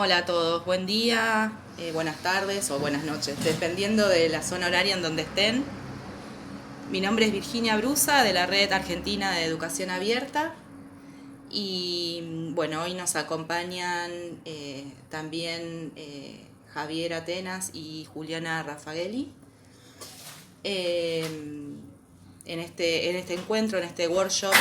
Hola a todos, buen día, buenas tardes o buenas noches, dependiendo de la zona horaria en donde estén. Mi nombre es Virginia Brusa, de la Red Argentina de Educación Abierta, y bueno, hoy nos acompañan también Javier Atenas y Juliana Raffagelli eh, en este encuentro, en este workshop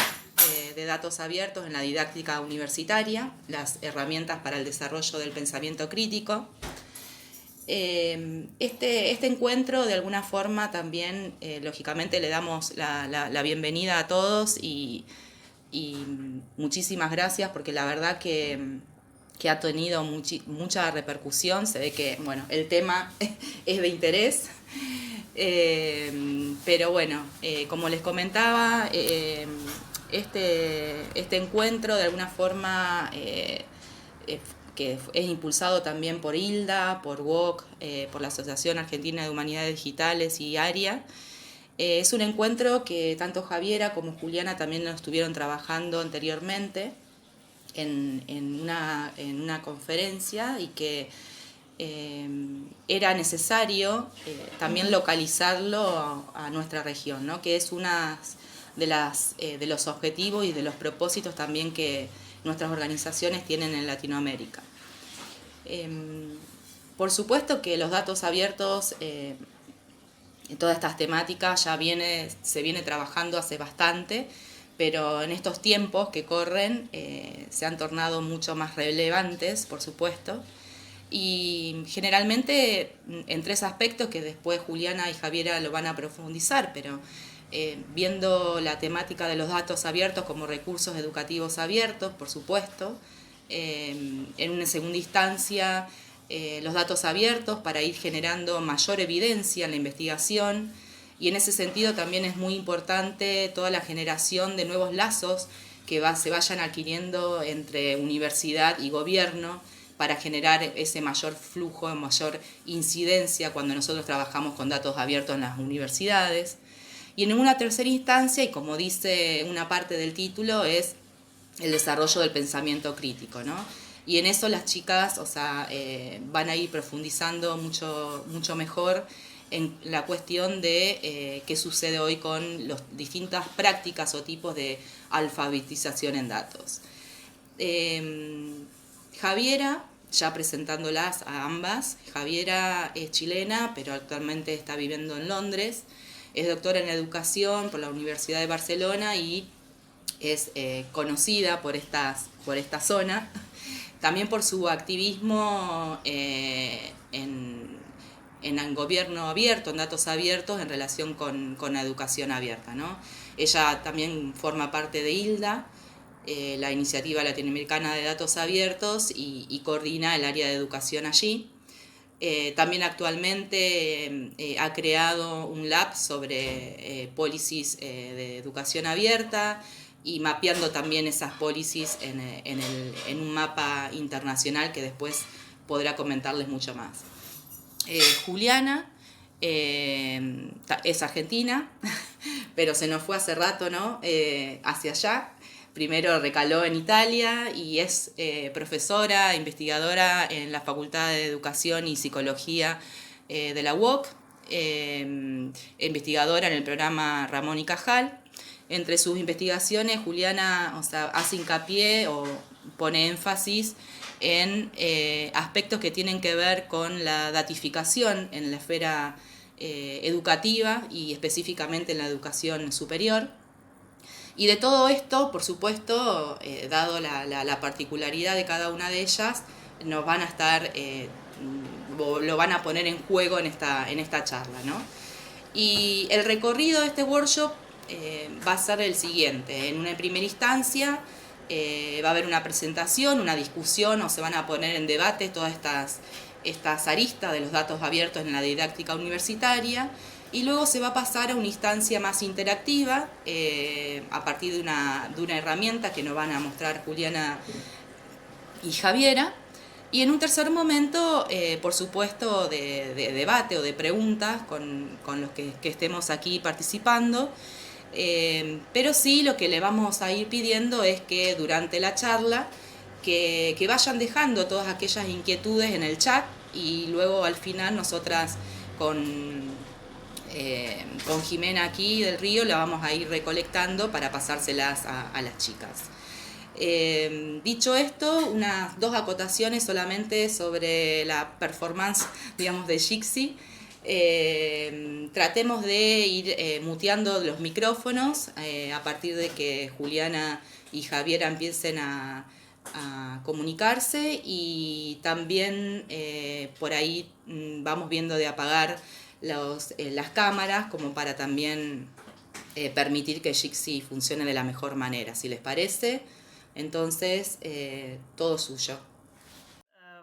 de datos abiertos en la didáctica universitaria, las herramientas para el desarrollo del pensamiento crítico. Este encuentro de alguna forma también, lógicamente, le damos la bienvenida a todos y muchísimas gracias porque la verdad que ha tenido mucha repercusión. Se ve que bueno, el tema es de interés. Pero bueno, como les comentaba, este encuentro de alguna forma que es impulsado también por ILDA, por WOC, por la Asociación Argentina de Humanidades Digitales y ARIA. Es un encuentro que tanto Javiera como Juliana también lo estuvieron trabajando anteriormente en una conferencia, y que era necesario también localizarlo a nuestra región, ¿no? Que es una de los objetivos y de los propósitos también que nuestras organizaciones tienen en Latinoamérica. Por supuesto que los datos abiertos, todas estas temáticas se viene trabajando hace bastante, pero en estos tiempos que corren se han tornado mucho más relevantes, por supuesto, y generalmente en tres aspectos que después Juliana y Javiera lo van a profundizar, pero viendo la temática de los datos abiertos como recursos educativos abiertos, por supuesto, en una segunda instancia los datos abiertos para ir generando mayor evidencia en la investigación, y en ese sentido también es muy importante toda la generación de nuevos lazos que se vayan adquiriendo entre universidad y gobierno para generar ese mayor flujo, mayor incidencia cuando nosotros trabajamos con datos abiertos en las universidades. Y en una tercera instancia, y como dice una parte del título, es el desarrollo del pensamiento crítico, ¿no? Y en eso las chicas, van a ir profundizando mucho mejor en la cuestión de qué sucede hoy con las distintas prácticas o tipos de alfabetización en datos. Javiera, ya presentándolas a ambas, Javiera es chilena, pero actualmente está viviendo en Londres, es doctora en educación por la Universidad de Barcelona y es conocida por esta zona, también por su activismo en gobierno abierto, en datos abiertos en relación con la educación abierta, ¿no? Ella también forma parte de ILDA, la Iniciativa Latinoamericana de Datos Abiertos, y coordina el área de educación allí. También actualmente ha creado un lab sobre policies de educación abierta, y mapeando también esas policies en un mapa internacional que después podrá comentarles mucho más. Juliana es argentina, pero se nos fue hace rato, ¿no? Hacia allá. Primero recaló en Italia y es profesora, investigadora en la Facultad de Educación y Psicología de la UOC, investigadora en el programa Ramón y Cajal. Entre sus investigaciones, Juliana hace hincapié o pone énfasis en aspectos que tienen que ver con la datificación en la esfera educativa y específicamente en la educación superior. Y de todo esto, por supuesto, dado la particularidad de cada una de ellas, nos van a estar, lo van a poner en juego en esta charla, ¿no? Y el recorrido de este workshop va a ser el siguiente. En una primera instancia va a haber una presentación, una discusión, o se van a poner en debate todas estas aristas de los datos abiertos en la didáctica universitaria, y luego se va a pasar a una instancia más interactiva a partir de una herramienta que nos van a mostrar Juliana y Javiera. Y en un tercer momento, por supuesto, de debate o de preguntas con los que estemos aquí participando. Pero sí, lo que le vamos a ir pidiendo es que durante la charla que vayan dejando todas aquellas inquietudes en el chat y luego al final nosotras con Jimena aquí del Río la vamos a ir recolectando para pasárselas a las chicas. Dicho esto, unas 2 acotaciones solamente sobre la performance, digamos, de Jixi. Tratemos de ir muteando los micrófonos a partir de que Juliana y Javiera empiecen a comunicarse, y también por ahí vamos viendo de apagar las cámaras como para también permitir que Jixi funcione de la mejor manera, si les parece. Entonces, todo suyo.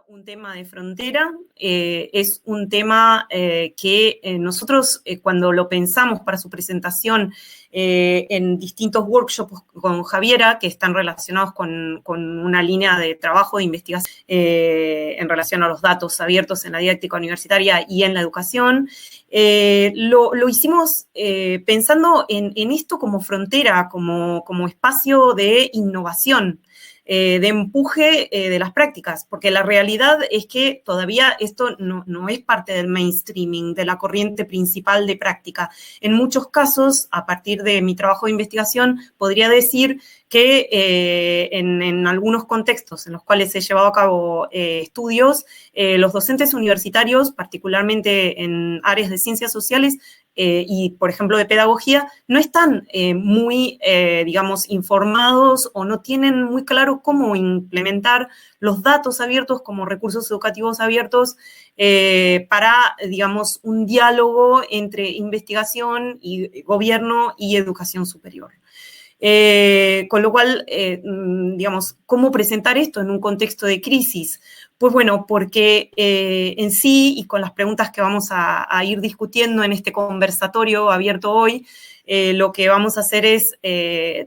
Un tema de frontera, es un tema que nosotros cuando lo pensamos para su presentación en distintos workshops con Javiera, que están relacionados con una línea de trabajo de investigación en relación a los datos abiertos en la didáctica universitaria y en la educación, lo hicimos pensando en esto como frontera, como espacio de innovación, de empuje de las prácticas, porque la realidad es que todavía esto no es parte del mainstreaming, de la corriente principal de práctica. En muchos casos, a partir de mi trabajo de investigación, podría decir que en algunos contextos en los cuales he llevado a cabo estudios, los docentes universitarios, particularmente en áreas de ciencias sociales, y, por ejemplo, de pedagogía, no están muy, digamos, informados o no tienen muy claro cómo implementar los datos abiertos como recursos educativos abiertos para, digamos, un diálogo entre investigación y gobierno y educación superior. Con lo cual, digamos, ¿cómo presentar esto en un contexto de crisis? Pues bueno, porque en sí, y con las preguntas que vamos a ir discutiendo en este conversatorio abierto hoy, lo que vamos a hacer es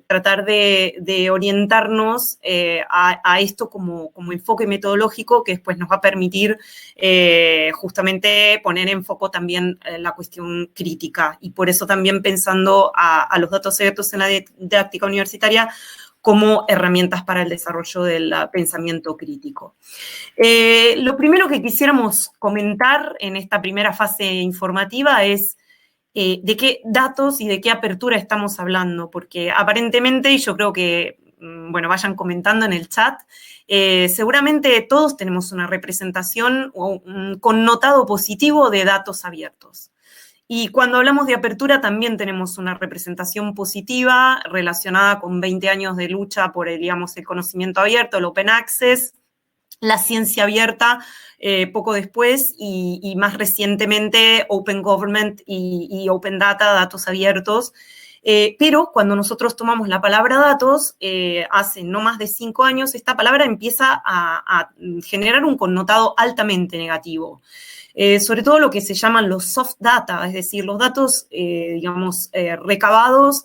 tratar de orientarnos a esto como enfoque metodológico que después nos va a permitir justamente poner en foco también la cuestión crítica. Y por eso también pensando a los datos abiertos en la didáctica universitaria como herramientas para el desarrollo del pensamiento crítico. Lo primero que quisiéramos comentar en esta primera fase informativa es de qué datos y de qué apertura estamos hablando, porque aparentemente, y yo creo que, bueno, vayan comentando en el chat, seguramente todos tenemos una representación o un connotado positivo de datos abiertos. Y cuando hablamos de apertura también tenemos una representación positiva relacionada con 20 años de lucha por el, digamos, el conocimiento abierto, el open access, la ciencia abierta poco después y más recientemente Open Government y Open Data, datos abiertos. Pero cuando nosotros tomamos la palabra datos, hace no más de 5 años, esta palabra empieza a generar un connotado altamente negativo. Sobre todo lo que se llaman los soft data, es decir, los datos, digamos, recabados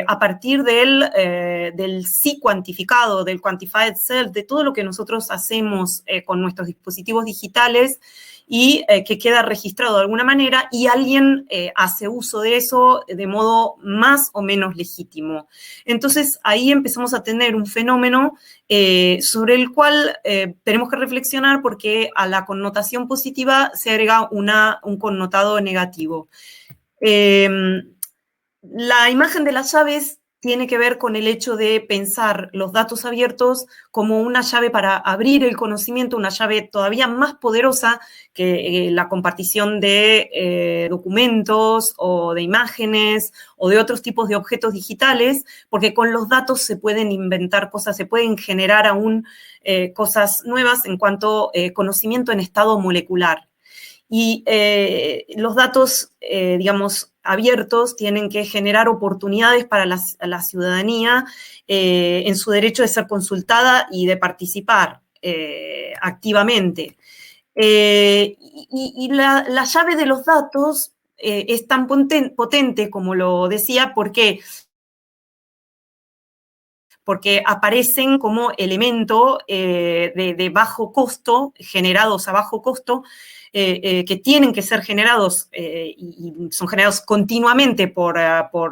a partir del sí cuantificado, del quantified self, de todo lo que nosotros hacemos con nuestros dispositivos digitales y que queda registrado de alguna manera y alguien hace uso de eso de modo más o menos legítimo. Entonces, ahí empezamos a tener un fenómeno sobre el cual tenemos que reflexionar porque a la connotación positiva se agrega un connotado negativo. La imagen de las llaves tiene que ver con el hecho de pensar los datos abiertos como una llave para abrir el conocimiento, una llave todavía más poderosa que la compartición de documentos o de imágenes o de otros tipos de objetos digitales, porque con los datos se pueden inventar cosas, se pueden generar aún cosas nuevas en cuanto a conocimiento en estado molecular. Y los datos, digamos, abiertos tienen que generar oportunidades para la ciudadanía en su derecho de ser consultada y de participar activamente. Y la llave de los datos es tan potente, como lo decía, porque aparecen como elemento de bajo costo, generados a bajo costo, que tienen que ser generados y son generados continuamente por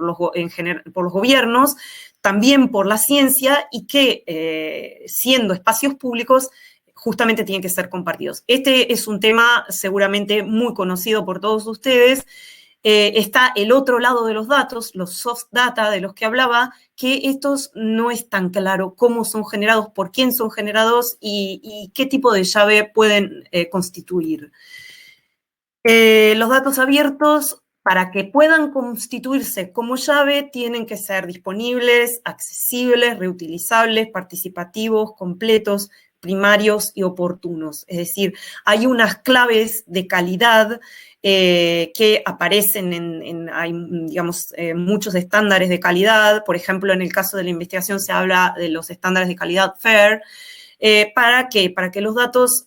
los gobiernos, también por la ciencia y que, siendo espacios públicos, justamente tienen que ser compartidos. Este es un tema seguramente muy conocido por todos ustedes. Está el otro lado de los datos, los soft data de los que hablaba, que estos no es tan claro cómo son generados, por quién son generados y qué tipo de llave pueden constituir. Los datos abiertos, para que puedan constituirse como llave, tienen que ser disponibles, accesibles, reutilizables, participativos, completos, primarios y oportunos. Es decir, hay unas claves de calidad que aparecen hay, digamos, muchos estándares de calidad. Por ejemplo, en el caso de la investigación se habla de los estándares de calidad FAIR. ¿Para qué? Para que los datos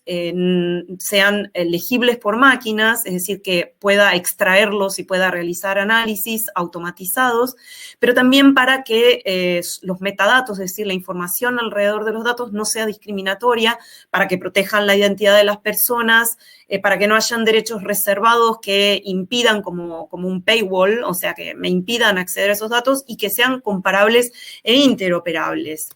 sean legibles por máquinas, es decir, que pueda extraerlos y pueda realizar análisis automatizados, pero también para que los metadatos, es decir, la información alrededor de los datos no sea discriminatoria, para que protejan la identidad de las personas, para que no hayan derechos reservados que impidan como un paywall, o sea, que me impidan acceder a esos datos y que sean comparables e interoperables.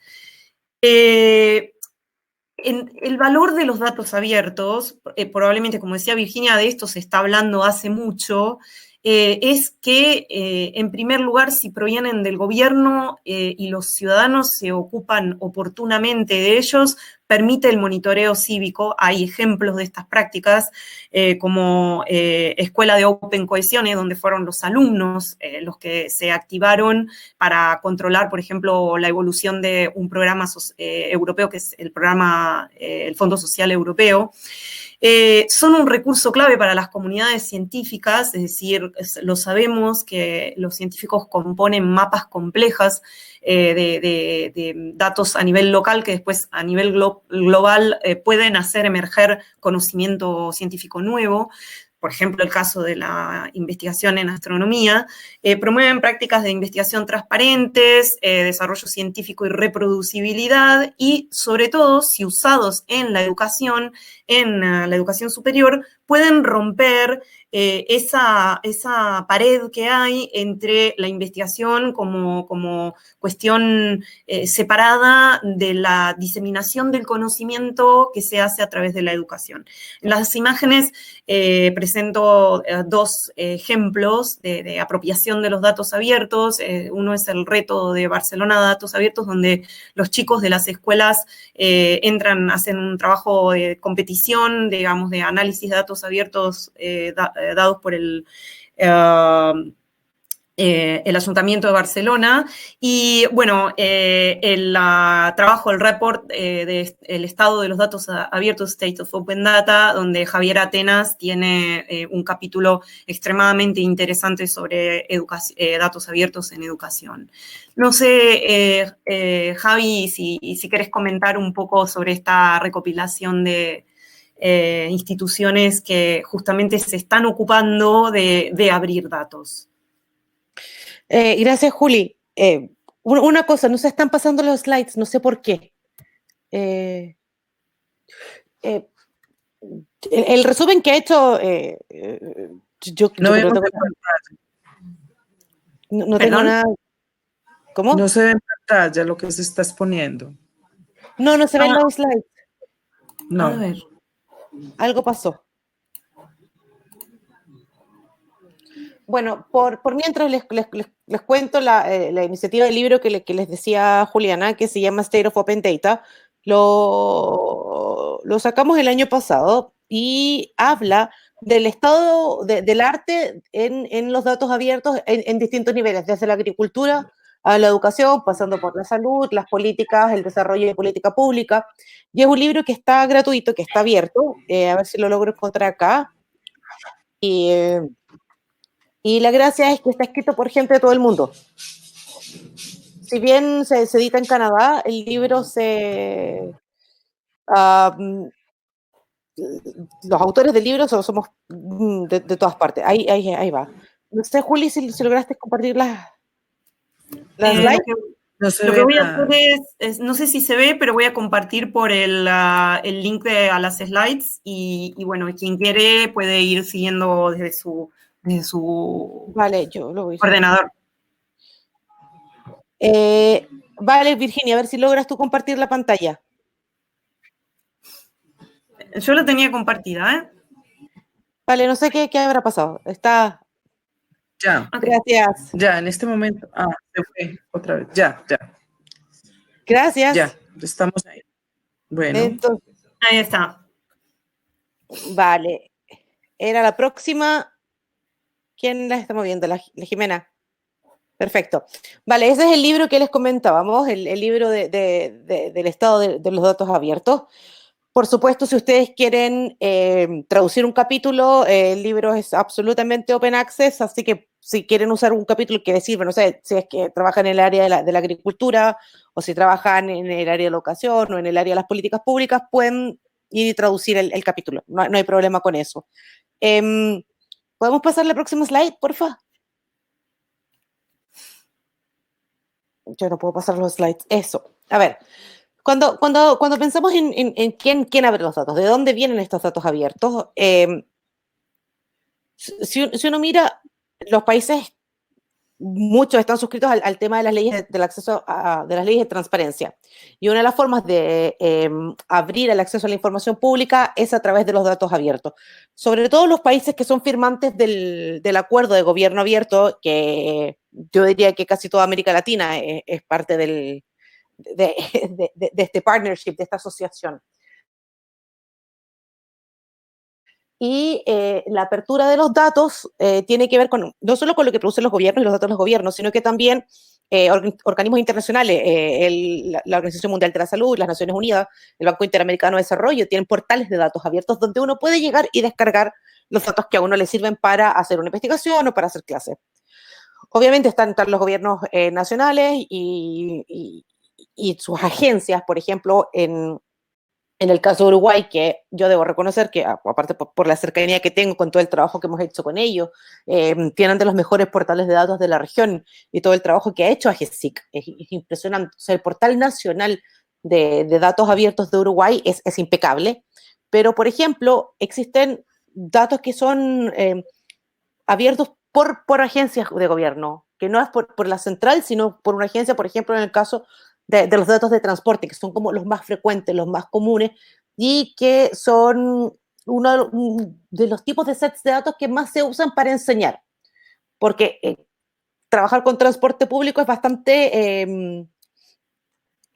El valor de los datos abiertos, probablemente, como decía Virginia, de esto se está hablando hace mucho, es que, en primer lugar, si provienen del gobierno y los ciudadanos se ocupan oportunamente de ellos, permite el monitoreo cívico. Hay ejemplos de estas prácticas, como Escuela de Open Cohesiones, donde fueron los alumnos los que se activaron para controlar, por ejemplo, la evolución de un programa europeo, que es el Fondo Social Europeo. Son un recurso clave para las comunidades científicas, es decir, lo sabemos que los científicos componen mapas complejas de datos a nivel local que después a nivel global pueden hacer emerger conocimiento científico nuevo. Por ejemplo, el caso de la investigación en astronomía, promueven prácticas de investigación transparentes, desarrollo científico y reproducibilidad, y sobre todo, si usados en la educación superior, pueden romper esa pared que hay entre la investigación como cuestión separada de la diseminación del conocimiento que se hace a través de la educación. En las imágenes presento dos ejemplos de apropiación de los datos abiertos. Uno es el reto de Barcelona de datos abiertos, donde los chicos de las escuelas hacen un trabajo de competición, digamos, de análisis de datos abiertos dados por el Ayuntamiento de Barcelona. Y bueno, el report del estado de los datos abiertos, State of Open Data, donde Javier Atenas tiene un capítulo extremadamente interesante sobre datos abiertos en educación. No sé, Javi, si querés comentar un poco sobre esta recopilación de instituciones que justamente se están ocupando de abrir datos. Gracias, Juli. Una cosa, no se están pasando los slides, no sé por qué. El resumen que ha hecho, yo no creo vemos que no tengo nada. ¿Cómo? No se ve en pantalla lo que se está exponiendo. No se ven los slides. No. A ver. Algo pasó. Bueno, por mientras les cuento la iniciativa del libro que les decía Juliana, que se llama State of Open Data. Lo sacamos el año pasado y habla del estado del arte en los datos abiertos en distintos niveles, desde la agricultura a la educación, pasando por la salud, las políticas, el desarrollo de política pública. Y es un libro que está gratuito, que está abierto. A ver si lo logro encontrar acá. Y la gracia es que está escrito por gente de todo el mundo. Si bien se edita en Canadá, el libro los autores del libro somos de todas partes. Ahí va. No sé, Juli, si lograste compartir las slides. Lo que voy a hacer es, no sé si se ve, pero voy a compartir por el link a las slides y bueno, quien quiere puede ir siguiendo desde su Vale, yo lo voy ordenador. Vale, Virginia, a ver si logras tú compartir la pantalla. Yo la tenía compartida, ¿eh? Vale, no sé qué habrá pasado. Está. Ya, Ok. Gracias. ya, en este momento. Ah, se fue otra vez. Ya, Gracias. ya, estamos ahí. Bueno, Entonces, Ahí está. vale. Era la próxima. ¿Quién la está moviendo? La Jimena. Perfecto. Vale, ese es el libro que les comentábamos, el libro del estado de los datos abiertos. Por supuesto, si ustedes quieren traducir un capítulo, el libro es absolutamente open access, así que si quieren usar un capítulo que les sirva, no sé, si es que trabajan en el área de la agricultura o si trabajan en el área de la educación o en el área de las políticas públicas, pueden ir y traducir el capítulo. No hay problema con eso. ¿Podemos pasar la próxima slide, porfa? Yo no puedo pasar los slides. Eso. A ver, cuando pensamos en quién abre los datos, de dónde vienen estos datos abiertos, si uno mira, los países, muchos están suscritos al tema de las leyes del acceso de las leyes de transparencia. Y una de las formas de abrir el acceso a la información pública es a través de los datos abiertos. Sobre todo los países que son firmantes del acuerdo de gobierno abierto, que yo diría que casi toda América Latina es parte de este partnership, de esta asociación. Y la apertura de los datos tiene que ver no solo con lo que producen los gobiernos y los datos de los gobiernos, sino que también organismos internacionales, la Organización Mundial de la Salud, las Naciones Unidas, el Banco Interamericano de Desarrollo, tienen portales de datos abiertos donde uno puede llegar y descargar los datos que a uno le sirven para hacer una investigación o para hacer clases. Obviamente están los gobiernos nacionales y sus agencias, por ejemplo, en el caso de Uruguay, que yo debo reconocer que, aparte por la cercanía que tengo con todo el trabajo que hemos hecho con ellos, tienen de los mejores portales de datos de la región y todo el trabajo que ha hecho AGESIC. Es impresionante. O sea, el portal nacional de datos abiertos de Uruguay es impecable, pero, por ejemplo, existen datos que son abiertos por agencias de gobierno, que no es por la central, sino por una agencia, por ejemplo, en el caso de los datos de transporte, que son como los más frecuentes, los más comunes, y que son uno de los tipos de sets de datos que más se usan para enseñar, porque trabajar con transporte público es bastante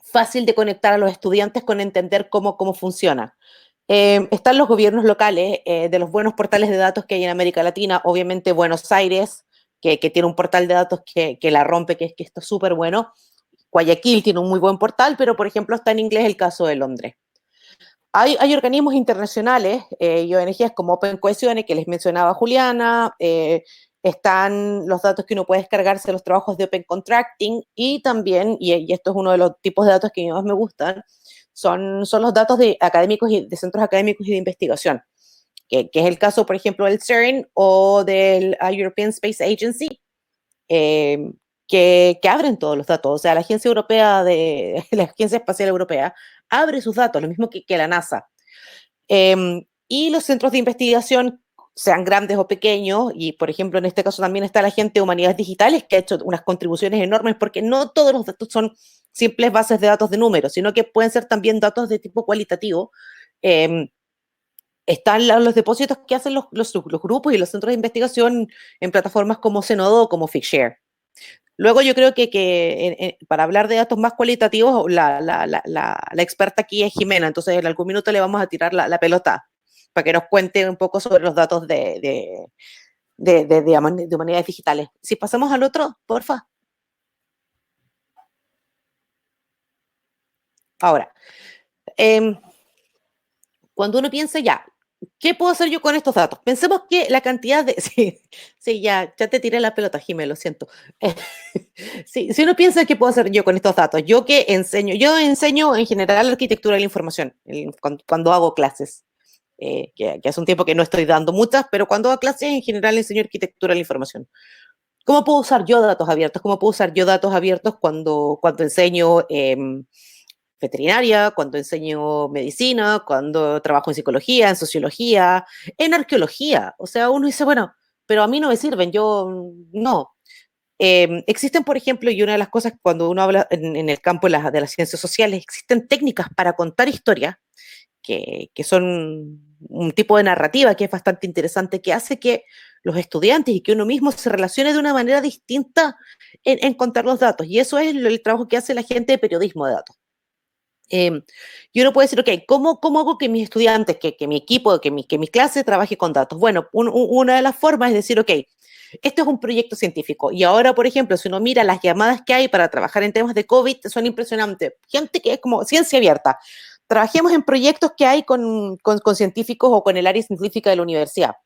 fácil de conectar a los estudiantes con entender cómo funciona. Están los gobiernos locales, de los buenos portales de datos que hay en América Latina, obviamente Buenos Aires, que tiene un portal de datos que la rompe, que esto es súper bueno. Guayaquil tiene un muy buen portal, pero por ejemplo está en inglés el caso de Londres. Hay organismos internacionales y ONGs como Open Cohesiones, que les mencionaba Juliana, están los datos que uno puede descargarse de los trabajos de Open Contracting y también, y esto es uno de los tipos de datos que más me gustan, son los datos de académicos y de centros académicos y de investigación, que es el caso, por ejemplo, del CERN o del European Space Agency, que abren todos los datos. O sea, la Agencia Europea la Agencia Espacial Europea abre sus datos, lo mismo que la NASA. Y los centros de investigación, sean grandes o pequeños, y por ejemplo en este caso también está la gente de Humanidades Digitales, que ha hecho unas contribuciones enormes, porque no todos los datos son simples bases de datos de números, sino que pueden ser también datos de tipo cualitativo. Están los depósitos que hacen los grupos y los centros de investigación en plataformas como Zenodo o como Figshare. Luego yo creo que para hablar de datos más cualitativos, la experta aquí es Jimena, entonces en algún minuto le vamos a tirar la pelota para que nos cuente un poco sobre los datos de humanidades digitales. Si pasamos al otro, porfa. Ahora, cuando uno piensa ya, ¿qué puedo hacer yo con estos datos? Pensemos que la cantidad de... Sí, ya te tiré la pelota, Jimé, lo siento. Sí, si uno piensa qué puedo hacer yo con estos datos, yo enseño en general arquitectura de la información cuando hago clases, que hace un tiempo que no estoy dando muchas, pero cuando hago clases en general enseño arquitectura de la información. ¿Cómo puedo usar yo datos abiertos? ¿Cómo puedo usar yo datos abiertos cuando enseño veterinaria, cuando enseño medicina, cuando trabajo en psicología, en sociología, en arqueología? O sea, uno dice, bueno, pero a mí no me sirven, yo no. Existen, por ejemplo, y una de las cosas cuando uno habla en el campo de las ciencias sociales, existen técnicas para contar historias que son un tipo de narrativa que es bastante interesante, que hace que los estudiantes y que uno mismo se relacione de una manera distinta en contar los datos. Y eso es el trabajo que hace la gente de periodismo de datos. Y uno puede decir, ok, ¿cómo hago que mis estudiantes, que mi equipo, que mi clase trabaje con datos? Bueno, una de las formas es decir, ok, este es un proyecto científico. Y ahora, por ejemplo, si uno mira las llamadas que hay para trabajar en temas de COVID, son impresionantes. Gente que es como ciencia abierta. Trabajemos en proyectos que hay con científicos o con el área científica de la universidad.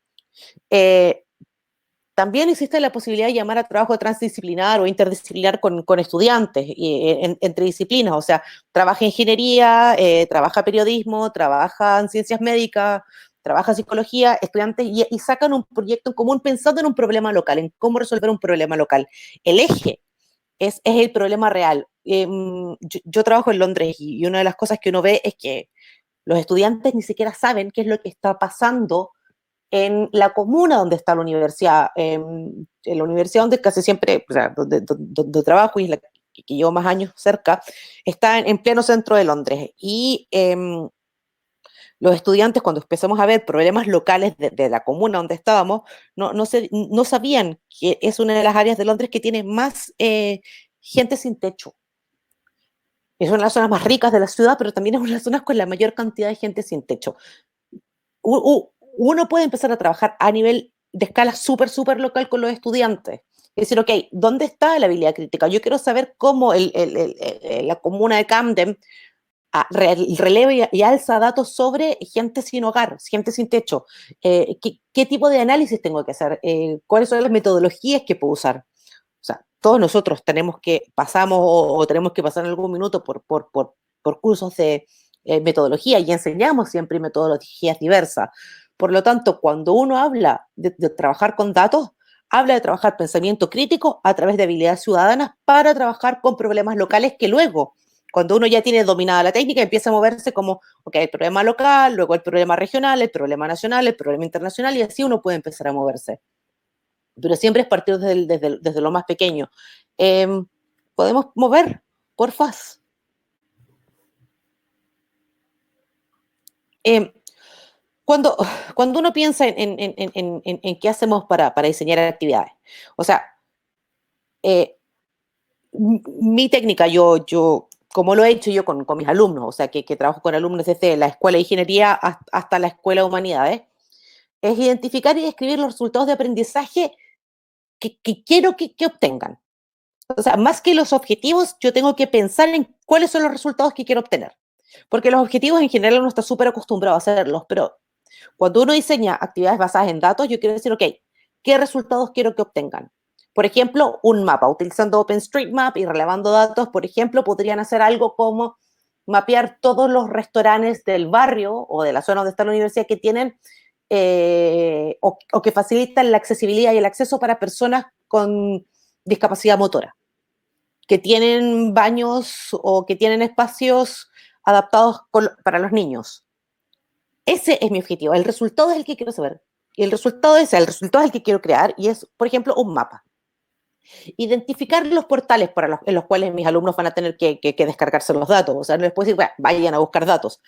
También existe la posibilidad de llamar a trabajo transdisciplinar o interdisciplinar con estudiantes entre disciplinas, o sea, trabaja ingeniería, trabaja periodismo, trabaja ciencias médicas, trabaja psicología, estudiantes, y sacan un proyecto en común pensando en un problema local, en cómo resolver un problema local. El eje es el problema real. Yo trabajo en Londres y una de las cosas que uno ve es que los estudiantes ni siquiera saben qué es lo que está pasando en la comuna donde está la universidad, en la universidad donde casi siempre, o sea, donde trabajo y es la que llevo más años cerca, está en pleno centro de Londres. Y los estudiantes, cuando empezamos a ver problemas locales de la comuna donde estábamos, no sabían que es una de las áreas de Londres que tiene más gente sin techo. Es una de las zonas más ricas de la ciudad, pero también es una de las zonas con la mayor cantidad de gente sin techo. Uno puede empezar a trabajar a nivel de escala súper local con los estudiantes. Es decir, ok, ¿dónde está la habilidad crítica? Yo quiero saber cómo la comuna de Camden releva y alza datos sobre gente sin hogar, gente sin techo. ¿Qué tipo de análisis tengo que hacer? ¿Cuáles son las metodologías que puedo usar? O sea, todos nosotros pasamos o tenemos que pasar en algún minuto por cursos de metodología y enseñamos siempre metodologías diversas. Por lo tanto, cuando uno habla de trabajar con datos, habla de trabajar pensamiento crítico a través de habilidades ciudadanas para trabajar con problemas locales que luego, cuando uno ya tiene dominada la técnica, empieza a moverse como, ok, el problema local, luego el problema regional, el problema nacional, el problema internacional, y así uno puede empezar a moverse. Pero siempre es partir desde lo más pequeño. Podemos mover, porfa. Cuando uno piensa en qué hacemos para diseñar actividades, o sea, mi técnica, yo como lo he hecho yo con mis alumnos, o sea, que trabajo con alumnos desde la escuela de ingeniería hasta la escuela de humanidades, es identificar y describir los resultados de aprendizaje que quiero que obtengan. O sea, más que los objetivos, yo tengo que pensar en cuáles son los resultados que quiero obtener. Porque los objetivos en general uno está súper acostumbrado a hacerlos, pero cuando uno diseña actividades basadas en datos, yo quiero decir, ok, ¿qué resultados quiero que obtengan? Por ejemplo, un mapa, utilizando OpenStreetMap y relevando datos, por ejemplo, podrían hacer algo como mapear todos los restaurantes del barrio o de la zona donde está la universidad que tienen o que facilitan la accesibilidad y el acceso para personas con discapacidad motora, que tienen baños o que tienen espacios adaptados para los niños. Ese es mi objetivo. El resultado es el que quiero saber. Y el resultado es el que quiero crear y es, por ejemplo, un mapa. Identificar los portales en los cuales mis alumnos van a tener que descargarse los datos. O sea, no les puedo decir, bueno, vayan a buscar datos.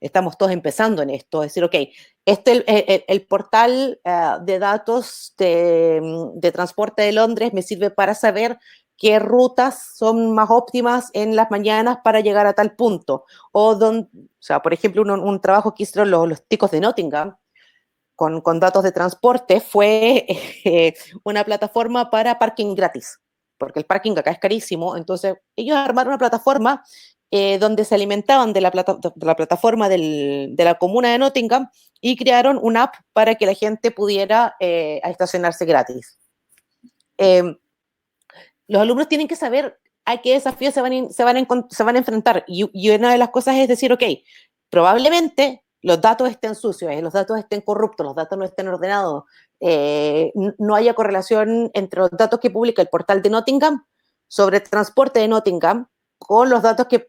Estamos todos empezando en esto. Es decir, ok, el portal de datos de transporte de Londres me sirve para saber qué rutas son más óptimas en las mañanas para llegar a tal punto. O sea, por ejemplo, un trabajo que hicieron los chicos de Nottingham con datos de transporte fue una plataforma para parking gratis, porque el parking acá es carísimo. Entonces, ellos armaron una plataforma donde se alimentaban de la plataforma de la comuna de Nottingham y crearon una app para que la gente pudiera estacionarse gratis. Los alumnos tienen que saber a qué desafíos se van a enfrentar. Y una de las cosas es decir, ok, probablemente los datos estén sucios, los datos estén corruptos, los datos no estén ordenados, no haya correlación entre los datos que publica el portal de Nottingham sobre el transporte de Nottingham con los datos que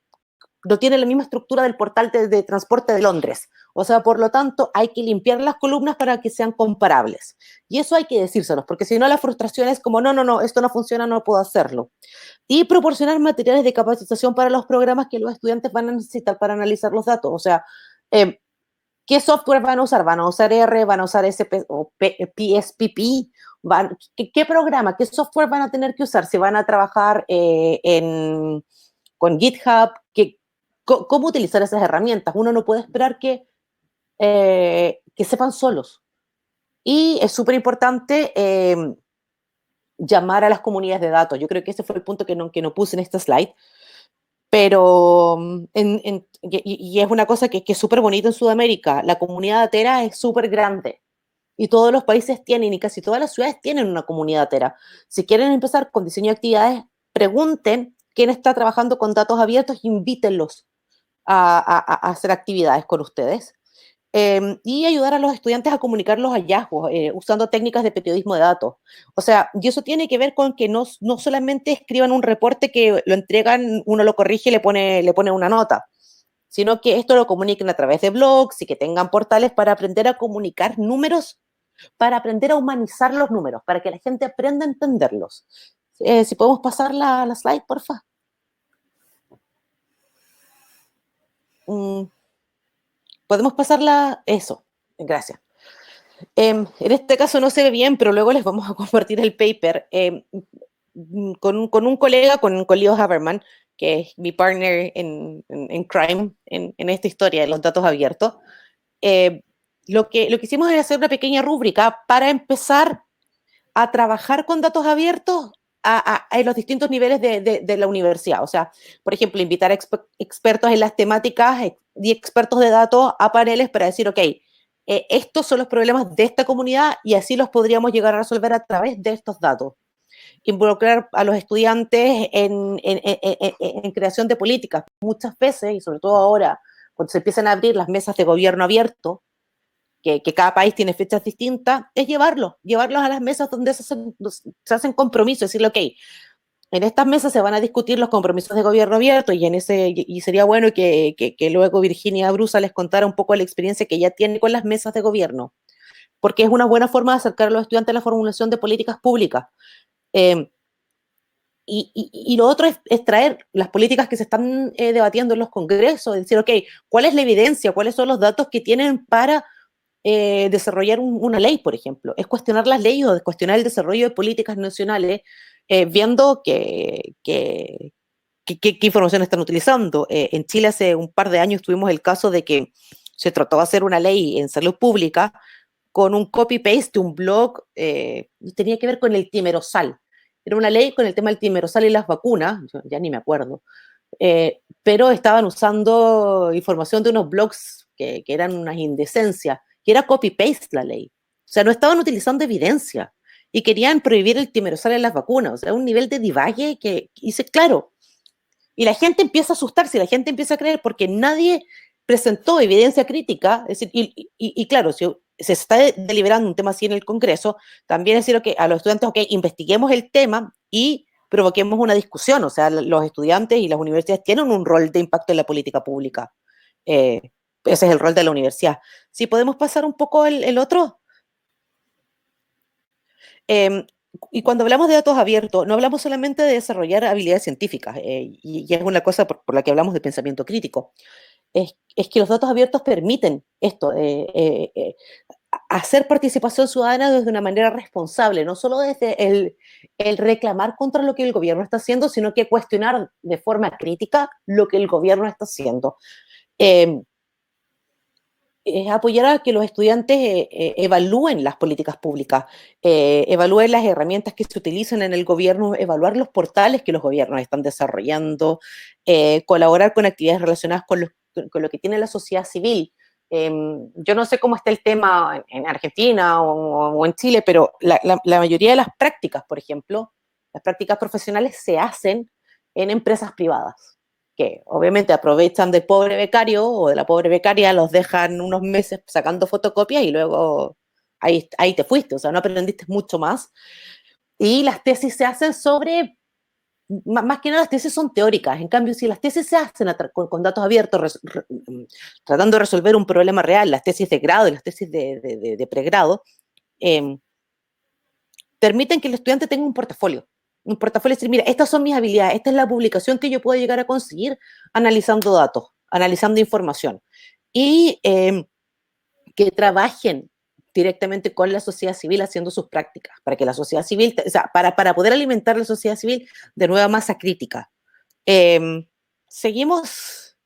no tiene la misma estructura del portal de transporte de Londres. O sea, por lo tanto, hay que limpiar las columnas para que sean comparables. Y eso hay que decírselos, porque si no la frustración es como, no, esto no funciona, no puedo hacerlo. Y proporcionar materiales de capacitación para los programas que los estudiantes van a necesitar para analizar los datos. O sea, ¿qué software van a usar? ¿Van a usar R? ¿Van a usar SP o PSPP? ¿Qué programa, qué software van a tener que usar? Si van a trabajar con GitHub, ¿cómo utilizar esas herramientas? Uno no puede esperar que sepan solos. Y es súper importante llamar a las comunidades de datos. Yo creo que ese fue el punto que no puse en esta slide. Pero, y es una cosa que es súper bonita en Sudamérica, la comunidad datera es súper grande. Y todos los países tienen, y casi todas las ciudades tienen una comunidad datera. Si quieren empezar con diseño de actividades, pregunten quién está trabajando con datos abiertos, invítenlos a hacer actividades con ustedes. Y ayudar a los estudiantes a comunicar los hallazgos usando técnicas de periodismo de datos. O sea, y eso tiene que ver con que no solamente escriban un reporte que lo entregan, uno lo corrige y le pone una nota, sino que esto lo comuniquen a través de blogs y que tengan portales para aprender a comunicar números, para aprender a humanizar los números, para que la gente aprenda a entenderlos. Si podemos pasar la slide, porfa. ¿Podemos pasarla? Eso, gracias. En este caso no se ve bien, pero luego les vamos a compartir el paper con un colega, con Leo Haberman, que es mi partner en crime, en esta historia de los datos abiertos. Lo que hicimos es hacer una pequeña rúbrica para empezar a trabajar con datos abiertos en los distintos niveles de la universidad. O sea, por ejemplo, invitar a expertos en las temáticas y expertos de datos a paneles para decir, ok, estos son los problemas de esta comunidad y así los podríamos llegar a resolver a través de estos datos. Involucrar a los estudiantes en creación de políticas. Muchas veces, y sobre todo ahora, cuando se empiezan a abrir las mesas de gobierno abierto, que cada país tiene fechas distintas, es llevarlos a las mesas donde se hacen compromisos, decirle, ok, en estas mesas se van a discutir los compromisos de gobierno abierto y sería bueno que luego Virginia Brusa les contara un poco la experiencia que ella tiene con las mesas de gobierno, porque es una buena forma de acercar a los estudiantes a la formulación de políticas públicas. Y lo otro es traer las políticas que se están debatiendo en los congresos, decir, ok, ¿cuál es la evidencia? ¿Cuáles son los datos que tienen para desarrollar una ley, por ejemplo? Es cuestionar las leyes o cuestionar el desarrollo de políticas nacionales, viendo qué información están utilizando. En Chile hace un par de años tuvimos el caso de que se trató de hacer una ley en salud pública con un copy-paste de un blog, tenía que ver con el timerosal. Era una ley con el tema del timerosal y las vacunas, ya ni me acuerdo, pero estaban usando información de unos blogs que eran unas indecencias, y era copy-paste la ley. O sea, no estaban utilizando evidencia y querían prohibir el timerosal en las vacunas. O sea, un nivel de divague que hice claro. Y la gente empieza a asustarse, la gente empieza a creer porque nadie presentó evidencia crítica. Es decir, y claro, si se está deliberando un tema así en el Congreso, también es decir, okay, a los estudiantes, ok, investiguemos el tema y provoquemos una discusión. O sea, los estudiantes y las universidades tienen un rol de impacto en la política pública. Ese es el rol de la universidad. Si podemos pasar un poco el otro. Y cuando hablamos de datos abiertos, no hablamos solamente de desarrollar habilidades científicas, y es una cosa por la que hablamos de pensamiento crítico. Es que los datos abiertos permiten esto, hacer participación ciudadana desde una manera responsable, no solo desde el reclamar contra lo que el gobierno está haciendo, sino que cuestionar de forma crítica lo que el gobierno está haciendo. Es apoyar a que los estudiantes evalúen las políticas públicas, evalúen las herramientas que se utilizan en el gobierno, evaluar los portales que los gobiernos están desarrollando, colaborar con actividades relacionadas con lo que tiene la sociedad civil. Yo no sé cómo está el tema en Argentina o en Chile, pero la mayoría de las prácticas, por ejemplo, las prácticas profesionales se hacen en empresas privadas, que obviamente aprovechan del pobre becario o de la pobre becaria, los dejan unos meses sacando fotocopias y luego ahí te fuiste, o sea, no aprendiste mucho más. Y las tesis se hacen sobre más que nada las tesis son teóricas. En cambio, si las tesis se hacen con datos abiertos, tratando de resolver un problema real, las tesis de grado y las tesis de pregrado, permiten que el estudiante tenga un portafolio. Un portafolio es decir, mira, estas son mis habilidades, esta es la publicación que yo puedo llegar a conseguir analizando datos, analizando información. Y que trabajen directamente con la sociedad civil haciendo sus prácticas, para que la sociedad civil, o sea, para poder alimentar la sociedad civil de nueva masa crítica. Seguimos.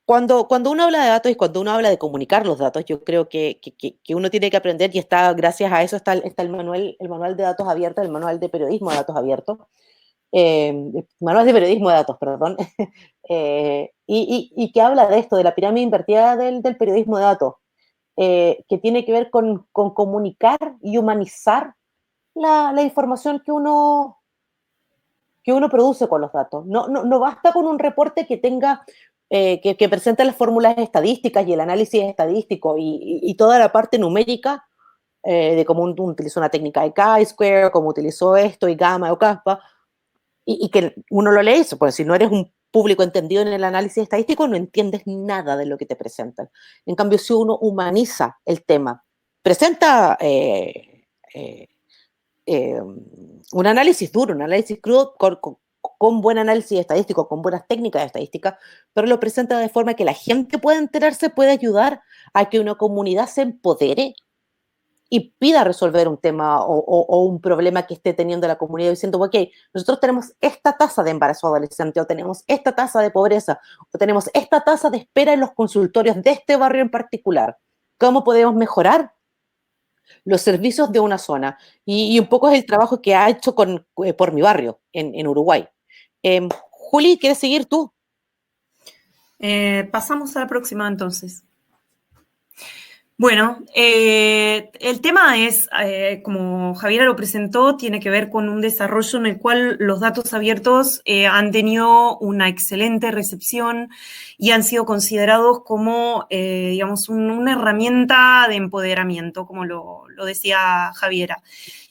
Cuando uno habla de datos y cuando uno habla de comunicar los datos, yo creo que uno tiene que aprender, y está, gracias a eso está el manual de datos abiertos, el manual de periodismo de datos abiertos, manual de periodismo de datos, perdón, y que habla de esto, de la pirámide invertida del periodismo de datos, que tiene que ver con comunicar y humanizar la información que uno produce con los datos. No basta con un reporte que tenga, que presente las fórmulas estadísticas y el análisis estadístico y toda la parte numérica de cómo uno utilizó una técnica de chi-square, cómo utilizó esto y gamma o kappa, y que uno lo lee, pues si no eres un público entendido en el análisis estadístico, no entiendes nada de lo que te presentan. En cambio, si uno humaniza el tema, presenta un análisis duro, un análisis crudo, con buen análisis estadístico, con buenas técnicas de estadística, pero lo presenta de forma que la gente pueda enterarse, puede ayudar a que una comunidad se empodere y pida resolver un tema o un problema que esté teniendo la comunidad, diciendo, ok, nosotros tenemos esta tasa de embarazo adolescente, o tenemos esta tasa de pobreza, o tenemos esta tasa de espera en los consultorios de este barrio en particular. ¿Cómo podemos mejorar los servicios de una zona? Y un poco es el trabajo que ha hecho por mi barrio en Uruguay. Juli, ¿quieres seguir tú? Pasamos a la próxima entonces. Bueno, el tema es, como Javiera lo presentó, tiene que ver con un desarrollo en el cual los datos abiertos han tenido una excelente recepción y han sido considerados como, digamos, una herramienta de empoderamiento, como lo decía Javiera.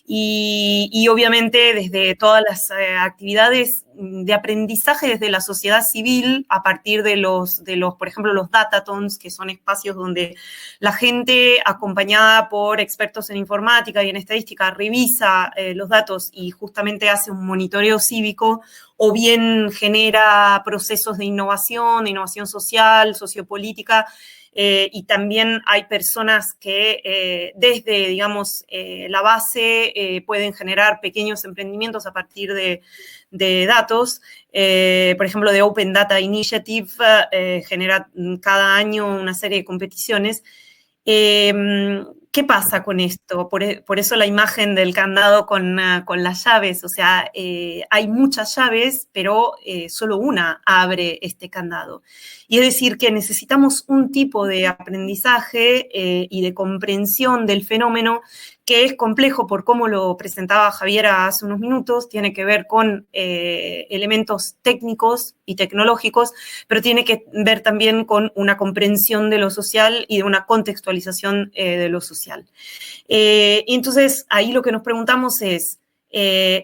Y obviamente desde todas las actividades de aprendizaje desde la sociedad civil, a partir de los, por ejemplo, los datatons, que son espacios donde la gente acompañada por expertos en informática y en estadística revisa los datos y justamente hace un monitoreo cívico, o bien genera procesos de innovación social, sociopolítica, y también hay personas que desde, digamos, la base pueden generar pequeños emprendimientos a partir de datos. Por ejemplo, The Open Data Initiative genera cada año una serie de competiciones. ¿Qué pasa con esto? Por eso la imagen del candado con las llaves, o sea, hay muchas llaves, pero solo una abre este candado. Y es decir, que necesitamos un tipo de aprendizaje y de comprensión del fenómeno que es complejo por cómo lo presentaba Javiera hace unos minutos, tiene que ver con elementos técnicos y tecnológicos, pero tiene que ver también con una comprensión de lo social y de una contextualización de lo social. Entonces, ahí lo que nos preguntamos es,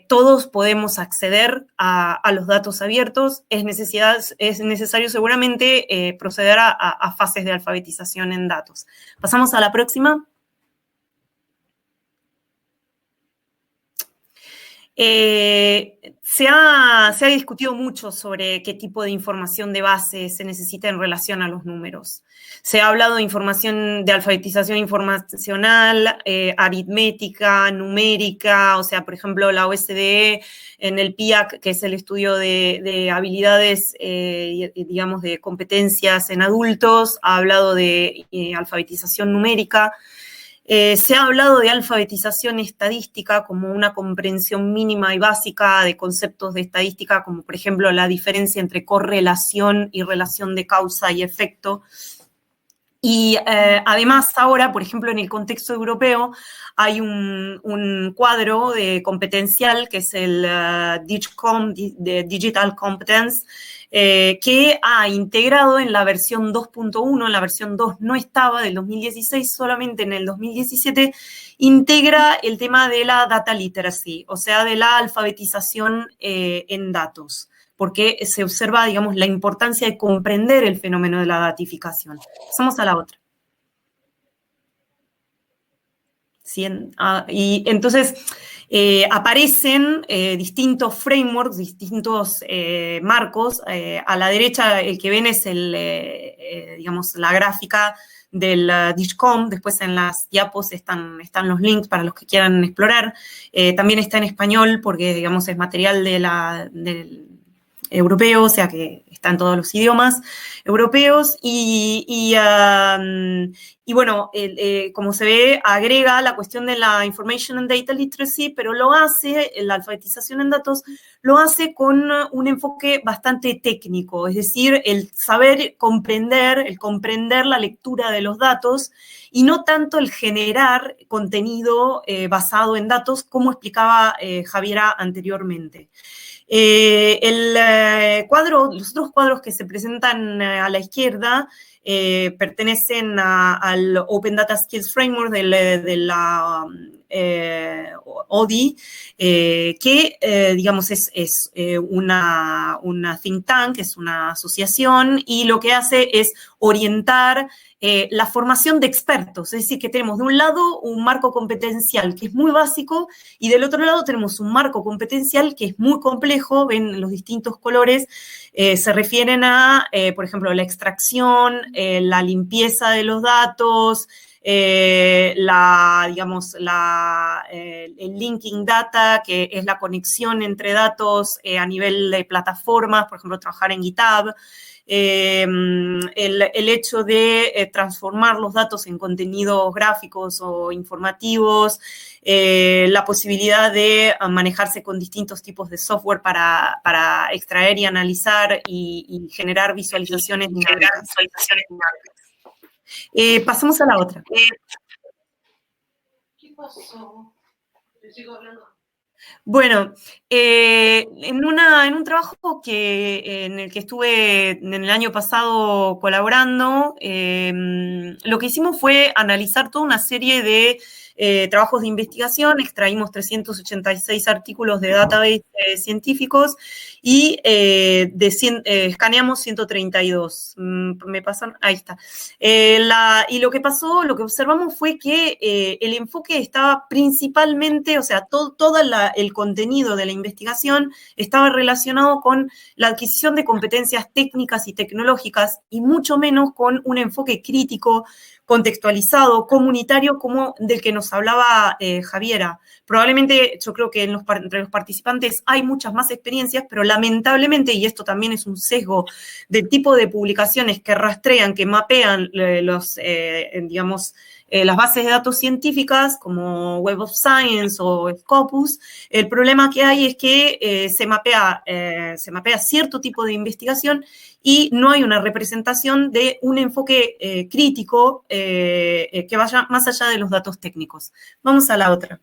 todos podemos acceder a los datos abiertos, es necesario seguramente proceder a fases de alfabetización en datos. Pasamos a la próxima. Se ha discutido mucho sobre qué tipo de información de base se necesita en relación a los números. Se ha hablado de información, de alfabetización informacional, aritmética, numérica, o sea, por ejemplo, la OSDE en el PIAC, que es el estudio de habilidades, digamos, de competencias en adultos, ha hablado de alfabetización numérica. Se ha hablado de alfabetización estadística como una comprensión mínima y básica de conceptos de estadística, como por ejemplo la diferencia entre correlación y relación de causa y efecto. Y además ahora, por ejemplo, en el contexto europeo, hay un cuadro de competencial que es el DIGCOM, de Digital Competence, que ha integrado en la versión 2.1, en la versión 2 no estaba del 2016, solamente en el 2017, integra el tema de la data literacy, o sea, de la alfabetización en datos, porque se observa, digamos, la importancia de comprender el fenómeno de la datificación. Pasamos a la otra. Y entonces aparecen distintos frameworks, distintos marcos. A la derecha el que ven es digamos, la gráfica del DIGCOM. Después en las diapos están los links para los que quieran explorar. También está en español porque, digamos, es material del europeo, o sea que está en todos los idiomas europeos y bueno, como se ve, agrega la cuestión de la Information and Data Literacy, pero lo hace, la alfabetización en datos, lo hace con un enfoque bastante técnico, es decir, el saber comprender, el comprender la lectura de los datos y no tanto el generar contenido basado en datos, como explicaba Javiera anteriormente. Los otros cuadros que se presentan a la izquierda pertenecen al Open Data Skills Framework de la ODI, que, digamos, es una think tank, es una asociación, y lo que hace es orientar la formación de expertos, es decir, que tenemos de un lado un marco competencial que es muy básico y del otro lado tenemos un marco competencial que es muy complejo, ven los distintos colores, se refieren a, por ejemplo, la extracción, la limpieza de los datos, digamos, el linking data, que es la conexión entre datos a nivel de plataformas, por ejemplo, trabajar en GitHub, el hecho de transformar los datos en contenidos gráficos o informativos, la posibilidad de manejarse con distintos tipos de software para extraer y analizar y generar visualizaciones dinámicas. Pasamos a la otra. ¿Qué pasó? Te sigo hablando. Bueno, en un trabajo en el que estuve en el año pasado colaborando, lo que hicimos fue analizar toda una serie de trabajos de investigación, extraímos 386 artículos de database científicos y escaneamos 132. Me pasan, ahí está. Y lo que pasó, lo que observamos fue que el enfoque estaba principalmente, o sea, todo el contenido de la investigación estaba relacionado con la adquisición de competencias técnicas y tecnológicas y mucho menos con un enfoque crítico, contextualizado, comunitario, como del que nos hablaba Javiera. Probablemente yo creo que entre los participantes hay muchas más experiencias, pero lamentablemente, y esto también es un sesgo del tipo de publicaciones que rastrean, que mapean digamos, las bases de datos científicas como Web of Science o Scopus, el problema que hay es que se mapea cierto tipo de investigación y no hay una representación de un enfoque crítico que vaya más allá de los datos técnicos. Vamos a la otra.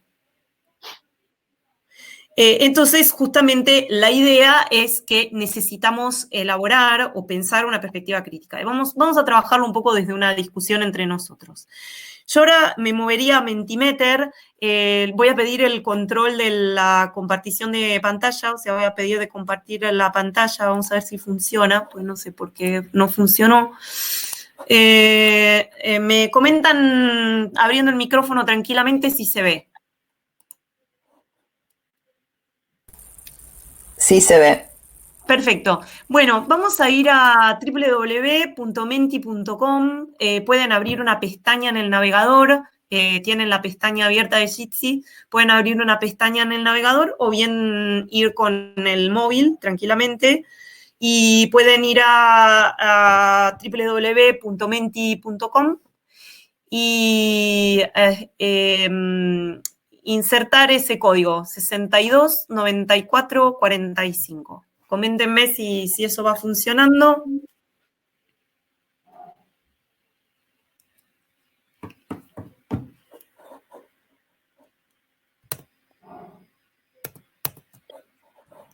Entonces, justamente la idea es que necesitamos elaborar o pensar una perspectiva crítica. Vamos a trabajarlo un poco desde una discusión entre nosotros. Yo ahora me movería a Mentimeter, voy a pedir el control de la compartición de pantalla, o sea, voy a pedir de compartir la pantalla, vamos a ver si funciona, pues no sé por qué no funcionó. Me comentan abriendo el micrófono tranquilamente si se ve. Sí, se ve. Perfecto. Bueno, vamos a ir a www.menti.com. Pueden abrir una pestaña en el navegador. Tienen la pestaña abierta de Jitsi. Pueden abrir una pestaña en el navegador o bien ir con el móvil tranquilamente. Y pueden ir a www.menti.com y insertar ese código 629445. Coméntenme si eso va funcionando.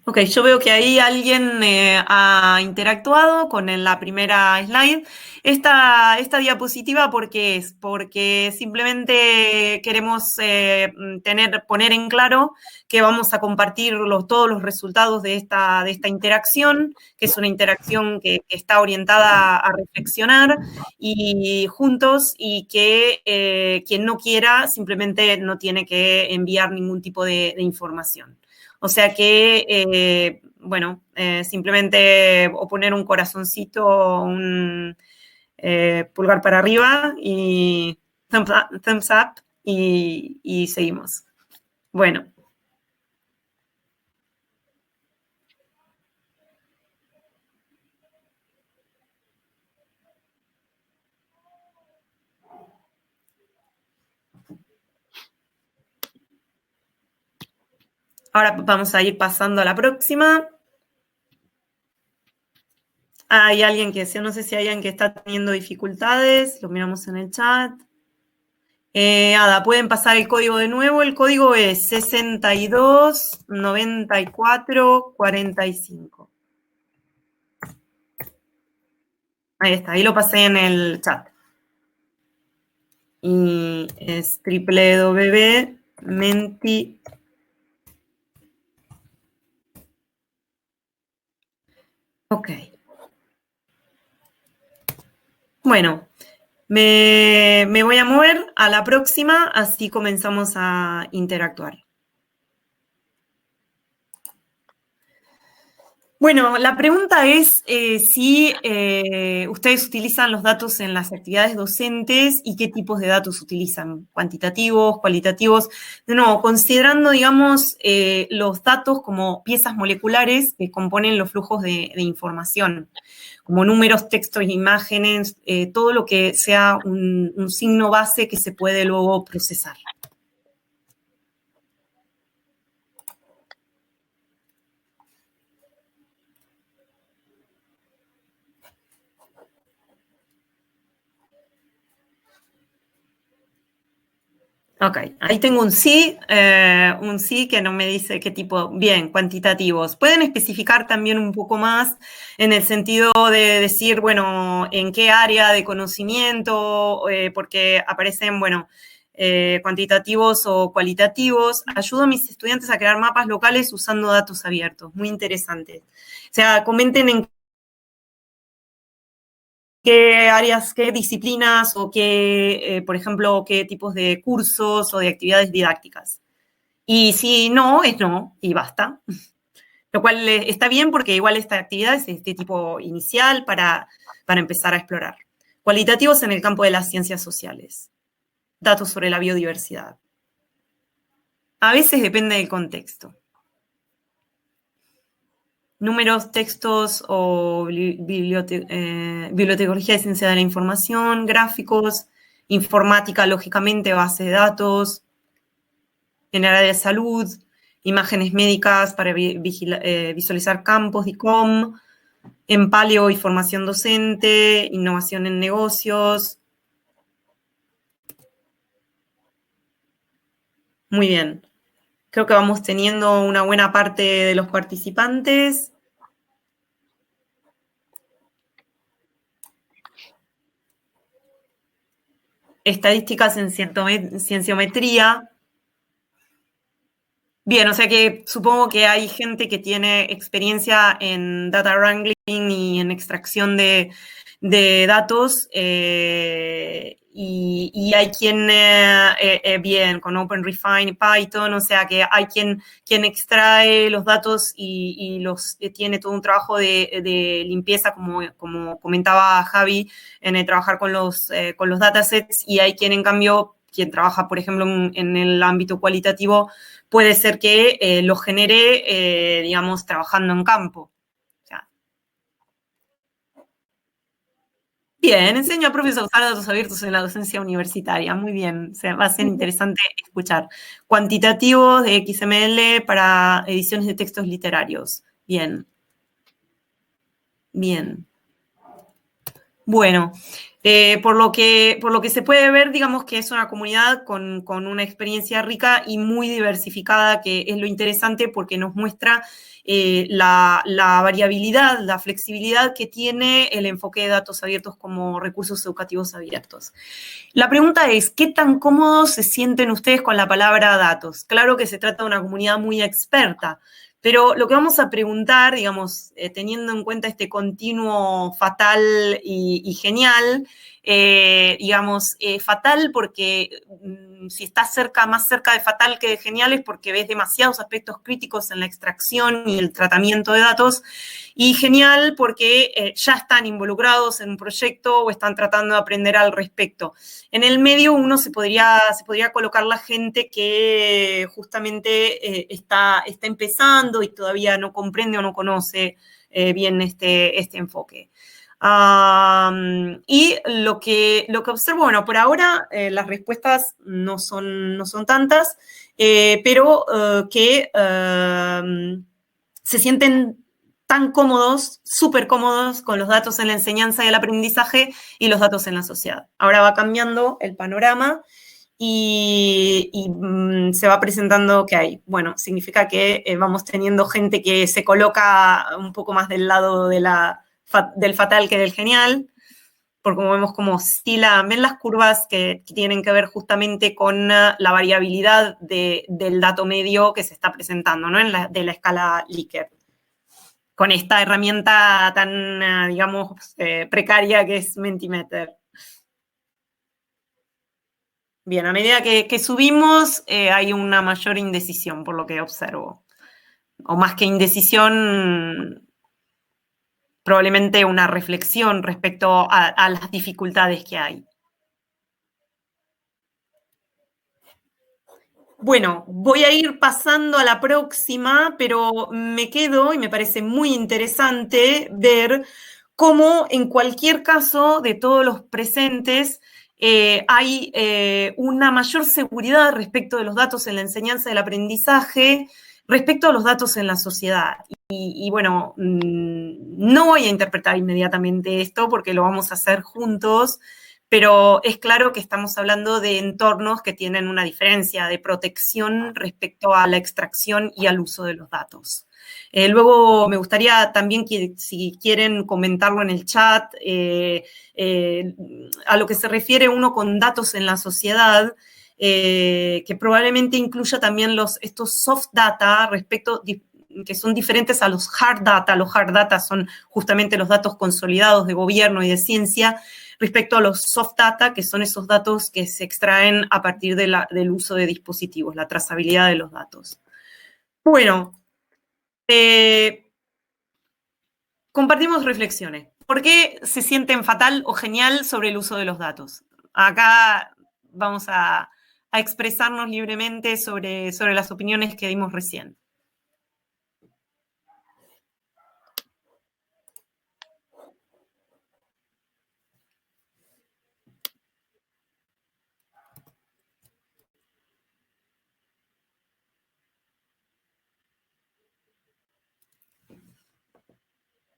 Ok, yo veo que ahí alguien ha interactuado con la primera slide. Esta diapositiva, ¿por qué es? Porque simplemente queremos poner en claro que vamos a compartir todos los resultados de esta interacción, que es una interacción que está orientada a reflexionar y juntos, y que quien no quiera simplemente no tiene que enviar ningún tipo de información. O sea que, bueno, simplemente o poner un corazoncito, un pulgar para arriba y thumbs up y seguimos. Bueno. Ahora vamos a ir pasando a la próxima. Hay alguien que, no sé si hay alguien que está teniendo dificultades, lo miramos en el chat. Ada, pueden pasar el código de nuevo. El código es 629445. Ahí está, ahí lo pasé en el chat. Y es www.menti. Ok. Bueno, me voy a mover a la próxima, así comenzamos a interactuar. Bueno, la pregunta es si ustedes utilizan los datos en las actividades docentes y qué tipos de datos utilizan, cuantitativos, cualitativos. De nuevo, considerando, digamos, los datos como piezas moleculares que componen los flujos de información, como números, textos, imágenes, todo lo que sea un signo base que se puede luego procesar. Ok, ahí tengo un sí que no me dice qué tipo. Bien, cuantitativos. Pueden especificar también un poco más en el sentido de decir, bueno, en qué área de conocimiento, porque aparecen, bueno, cuantitativos o cualitativos. Ayudo a mis estudiantes a crear mapas locales usando datos abiertos. Muy interesante. O sea, comenten en qué áreas, qué disciplinas o qué, por ejemplo, qué tipos de cursos o de actividades didácticas. Y si no, es no, y basta. Lo cual está bien porque igual esta actividad es este tipo inicial para empezar a explorar. Cualitativos en el campo de las ciencias sociales. Datos sobre la biodiversidad. A veces depende del contexto. Números, textos o bibliotecología de ciencia de la información, gráficos, informática, lógicamente, base de datos, en el área de salud, imágenes médicas para visualizar campos, DICOM, en paleo y formación docente, innovación en negocios. Muy bien. Creo que vamos teniendo una buena parte de los participantes. Estadísticas en cienciometría. Bien, o sea que supongo que hay gente que tiene experiencia en data wrangling y en extracción de datos, y hay quien, bien, con OpenRefine y Python, o sea que hay quien extrae los datos y los tiene todo un trabajo de limpieza, como comentaba Javi, en el trabajar con los datasets, y hay quien, en cambio, quien trabaja, por ejemplo, en el ámbito cualitativo, puede ser que lo genere, digamos, trabajando en campo. O sea. Bien, enseño a profes a usar datos abiertos en la docencia universitaria. Muy bien, o sea, va a ser interesante escuchar. Cuantitativos de XML para ediciones de textos literarios. Bien. Bien. Bueno, por lo que se puede ver, digamos que es una comunidad con una experiencia rica y muy diversificada, que es lo interesante porque nos muestra la variabilidad, la flexibilidad que tiene el enfoque de datos abiertos como recursos educativos abiertos. La pregunta es, ¿qué tan cómodos se sienten ustedes con la palabra datos? Claro que se trata de una comunidad muy experta, pero lo que vamos a preguntar, digamos, teniendo en cuenta este continuo fatal y genial, digamos, fatal porque si estás más cerca de fatal que de genial es porque ves demasiados aspectos críticos en la extracción y el tratamiento de datos, y genial porque ya están involucrados en un proyecto o están tratando de aprender al respecto. En el medio uno se podría colocar la gente que justamente está empezando y todavía no comprende o no conoce bien este enfoque. Y lo que observo, bueno, por ahora las respuestas no son tantas, pero que se sienten tan cómodos, súper cómodos con los datos en la enseñanza y el aprendizaje y los datos en la sociedad. Ahora va cambiando el panorama y se va presentando que hay. Bueno, significa que vamos teniendo gente que se coloca un poco más del lado del fatal que del genial, porque como vemos cómo oscila, ven las curvas que tienen que ver justamente con la variabilidad del dato medio que se está presentando, ¿no? De la escala Likert, con esta herramienta tan, digamos, precaria que es Mentimeter. Bien, a medida que subimos hay una mayor indecisión, por lo que observo. O más que indecisión, probablemente una reflexión respecto a las dificultades que hay. Bueno, voy a ir pasando a la próxima, pero me quedo y me parece muy interesante ver cómo en cualquier caso de todos los presentes hay una mayor seguridad respecto de los datos en la enseñanza del aprendizaje, respecto a los datos en la sociedad. Y bueno, no voy a interpretar inmediatamente esto porque lo vamos a hacer juntos, pero es claro que estamos hablando de entornos que tienen una diferencia de protección respecto a la extracción y al uso de los datos. Luego me gustaría también que si quieren comentarlo en el chat, a lo que se refiere uno con datos en la sociedad, que probablemente incluya también estos soft data que son diferentes a los hard data. Los hard data son justamente los datos consolidados de gobierno y de ciencia, respecto a los soft data, que son esos datos que se extraen a partir del uso de dispositivos, la trazabilidad de los datos. Bueno, compartimos reflexiones. ¿Por qué se sienten fatal o genial sobre el uso de los datos? Acá vamos a expresarnos libremente sobre las opiniones que dimos recién.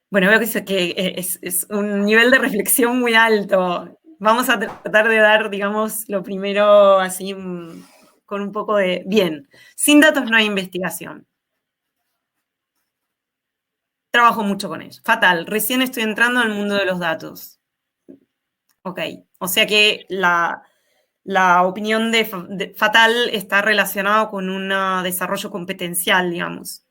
Bueno, veo que es un nivel de reflexión muy alto. Vamos a tratar de dar, digamos, lo primero así con un poco de... Bien, sin datos no hay investigación. Trabajo mucho con ello. Fatal, recién estoy entrando al mundo de los datos. Ok, o sea que la opinión de fatal está relacionada con un desarrollo competencial, digamos.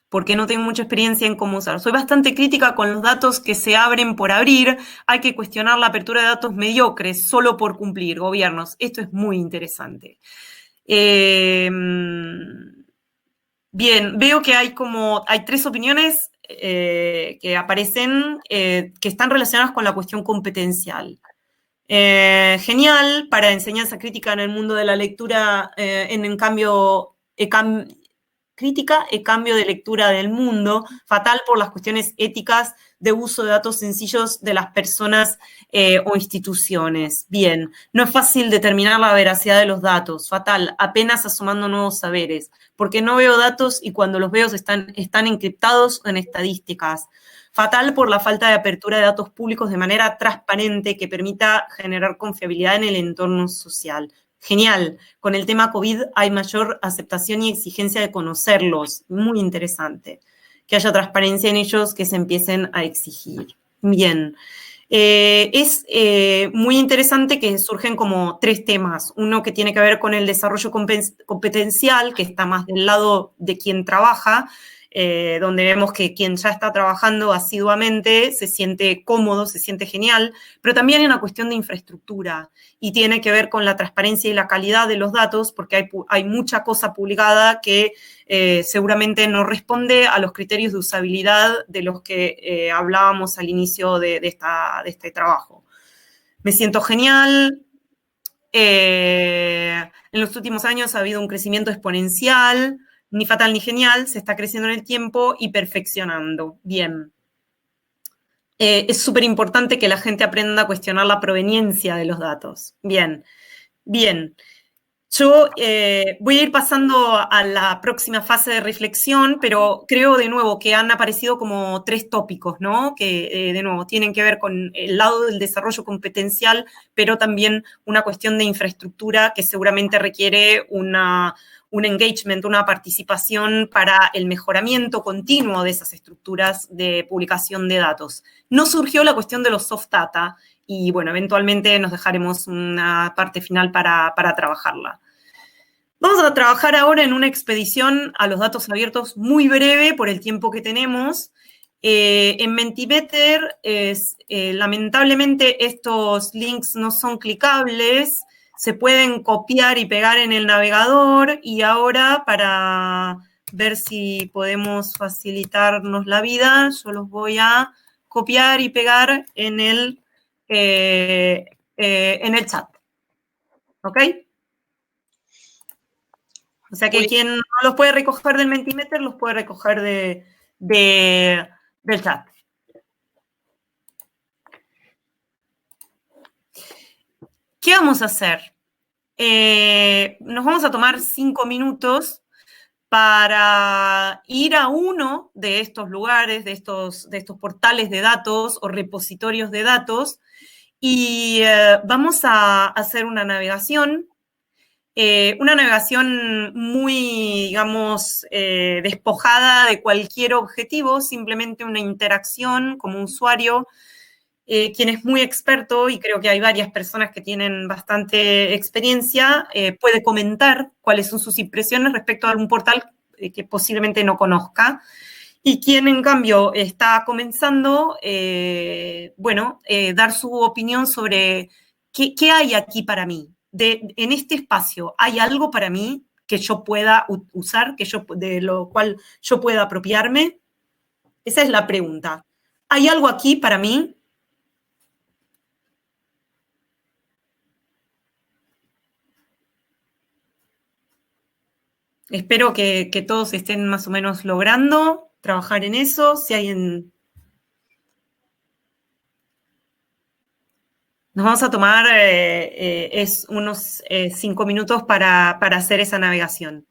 Porque no tengo mucha experiencia en cómo usar. Soy bastante crítica con los datos que se abren por abrir. Hay que cuestionar la apertura de datos mediocres solo por cumplir gobiernos. Esto es muy interesante. Bien, veo que hay tres opiniones que aparecen que están relacionadas con la cuestión competencial. Genial para enseñanza crítica en el mundo de la lectura, en cambio, crítica e cambio de lectura del mundo, fatal por las cuestiones éticas de uso de datos sencillos de las personas o instituciones. Bien, no es fácil determinar la veracidad de los datos, fatal, apenas asomando nuevos saberes, porque no veo datos y cuando los veo están encriptados en estadísticas. Fatal por la falta de apertura de datos públicos de manera transparente que permita generar confiabilidad en el entorno social. Genial. Con el tema COVID hay mayor aceptación y exigencia de conocerlos. Muy interesante. Que haya transparencia en ellos, que se empiecen a exigir. Bien. Es muy interesante que surgen como 3 temas. Uno que tiene que ver con el desarrollo competencial, que está más del lado de quien trabaja, donde vemos que quien ya está trabajando asiduamente se siente cómodo, se siente genial, pero también hay una cuestión de infraestructura y tiene que ver con la transparencia y la calidad de los datos, porque hay mucha cosa publicada que seguramente no responde a los criterios de usabilidad de los que hablábamos al inicio de este trabajo. Me siento genial. En los últimos años ha habido un crecimiento exponencial, ni fatal ni genial, se está creciendo en el tiempo y perfeccionando. Bien. Es súper importante que la gente aprenda a cuestionar la proveniencia de los datos. Bien, bien. Yo voy a ir pasando a la próxima fase de reflexión, pero creo de nuevo que han aparecido como 3 tópicos, ¿no? Que de nuevo tienen que ver con el lado del desarrollo competencial, pero también una cuestión de infraestructura que seguramente requiere un engagement, una participación para el mejoramiento continuo de esas estructuras de publicación de datos. No surgió la cuestión de los soft data y, bueno, eventualmente nos dejaremos una parte final para trabajarla. Vamos a trabajar ahora en una expedición a los datos abiertos muy breve por el tiempo que tenemos. En Mentimeter, lamentablemente, estos links no son clicables, se pueden copiar y pegar en el navegador y ahora para ver si podemos facilitarnos la vida, yo los voy a copiar y pegar en el chat. ¿Ok? O sea que quien no los puede recoger del Mentimeter, los puede recoger del chat. ¿Qué vamos a hacer? Nos vamos a tomar 5 minutos para ir a uno de estos lugares, de estos portales de datos o repositorios de datos y vamos a hacer una navegación muy, digamos, despojada de cualquier objetivo, simplemente una interacción como usuario. Quien es muy experto, y creo que hay varias personas que tienen bastante experiencia, puede comentar cuáles son sus impresiones respecto a algún portal que posiblemente no conozca. Y quien, en cambio, está comenzando, dar su opinión sobre qué hay aquí para mí. En este espacio, ¿hay algo para mí que yo pueda usar, de lo cual yo pueda apropiarme? Esa es la pregunta. ¿Hay algo aquí para mí? Espero que todos estén más o menos logrando trabajar en eso. Si alguien... Nos vamos a tomar unos 5 minutos para hacer esa navegación.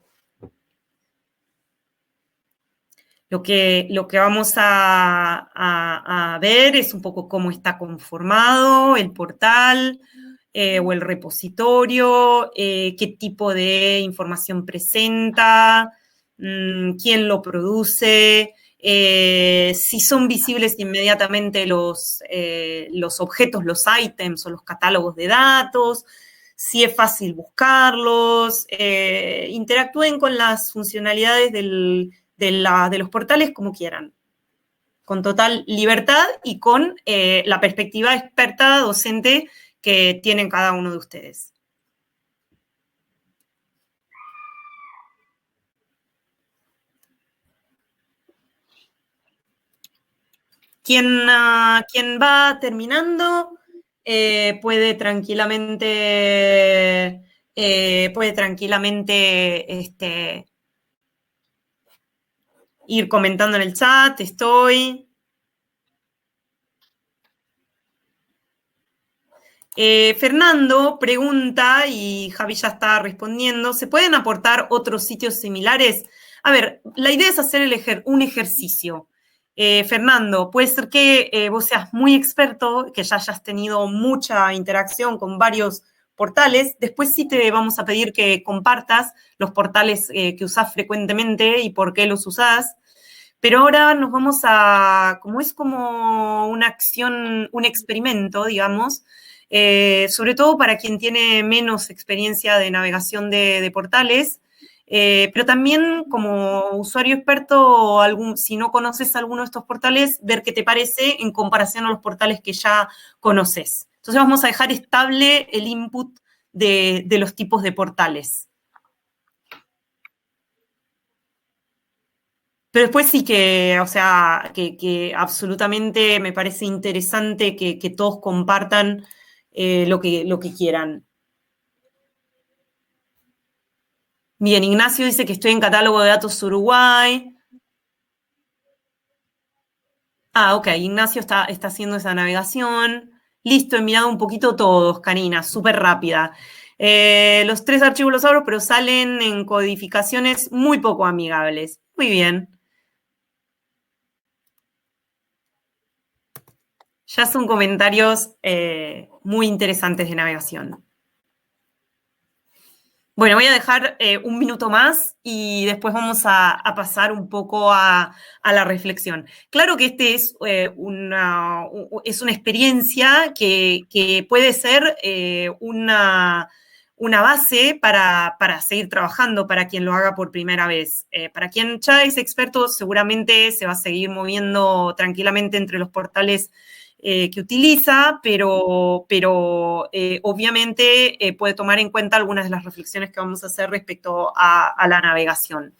Lo que vamos a ver es un poco cómo está conformado el portal o el repositorio, qué tipo de información presenta, quién lo produce, si son visibles inmediatamente los objetos, los ítems o los catálogos de datos, si es fácil buscarlos, interactúen con las funcionalidades de los portales como quieran, con total libertad y con la perspectiva experta docente que tienen cada uno de ustedes. Quien va terminando puede tranquilamente ir comentando en el chat, estoy. Fernando pregunta, y Javi ya está respondiendo, ¿se pueden aportar otros sitios similares? A ver, la idea es hacer un ejercicio. Fernando, puede ser que vos seas muy experto, que ya hayas tenido mucha interacción con varios portales. Después sí te vamos a pedir que compartas los portales que usás frecuentemente y por qué los usás. Pero ahora nos vamos a, como es como una acción, un experimento, digamos, sobre todo para quien tiene menos experiencia de navegación de portales, pero también como usuario experto, si no conoces alguno de estos portales, ver qué te parece en comparación a los portales que ya conoces. Entonces vamos a dejar estable el input de los tipos de portales. Pero después sí que, o sea, que absolutamente me parece interesante que todos compartan lo que quieran. Bien, Ignacio dice que estoy en catálogo de datos Uruguay. Ah, ok, Ignacio está haciendo esa navegación. Listo, he mirado un poquito todos, Karina, súper rápida. Los 3 archivos los abro, pero salen en codificaciones muy poco amigables. Muy bien. Ya son comentarios muy interesantes de navegación. Bueno, voy a dejar un minuto más y después vamos a pasar un poco a la reflexión. Claro que este es una experiencia que puede ser una base para seguir trabajando para quien lo haga por primera vez. Para quien ya es experto, seguramente se va a seguir moviendo tranquilamente entre los portales que utiliza, pero obviamente puede tomar en cuenta algunas de las reflexiones que vamos a hacer respecto a la navegación.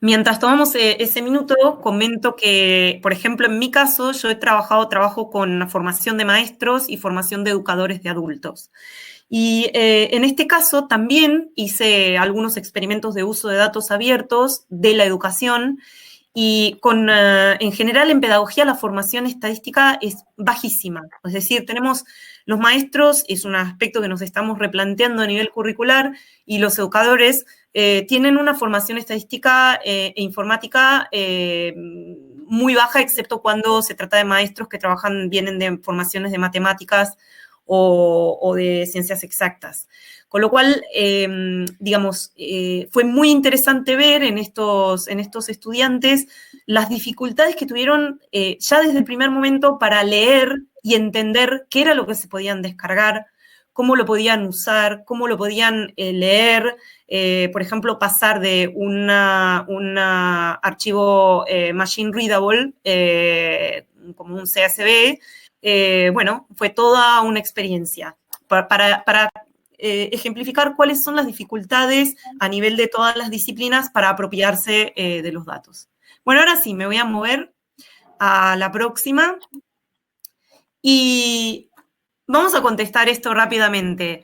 Mientras tomamos ese minuto, comento que, por ejemplo, en mi caso, yo trabajo con formación de maestros y formación de educadores de adultos. Y en este caso también hice algunos experimentos de uso de datos abiertos de la educación y en general en pedagogía la formación estadística es bajísima. Es decir, tenemos los maestros, es un aspecto que nos estamos replanteando a nivel curricular, y los educadores tienen una formación estadística e informática muy baja, excepto cuando se trata de maestros que vienen de formaciones de matemáticas o de ciencias exactas. Con lo cual, digamos, fue muy interesante ver en estos estudiantes las dificultades que tuvieron ya desde el primer momento para leer y entender qué era lo que se podían descargar, cómo lo podían usar, cómo lo podían leer. Por ejemplo, pasar de un archivo machine readable, como un CSV, bueno, fue toda una experiencia. Para ejemplificar cuáles son las dificultades a nivel de todas las disciplinas para apropiarse de los datos. Bueno, ahora sí, me voy a mover a la próxima y vamos a contestar esto rápidamente.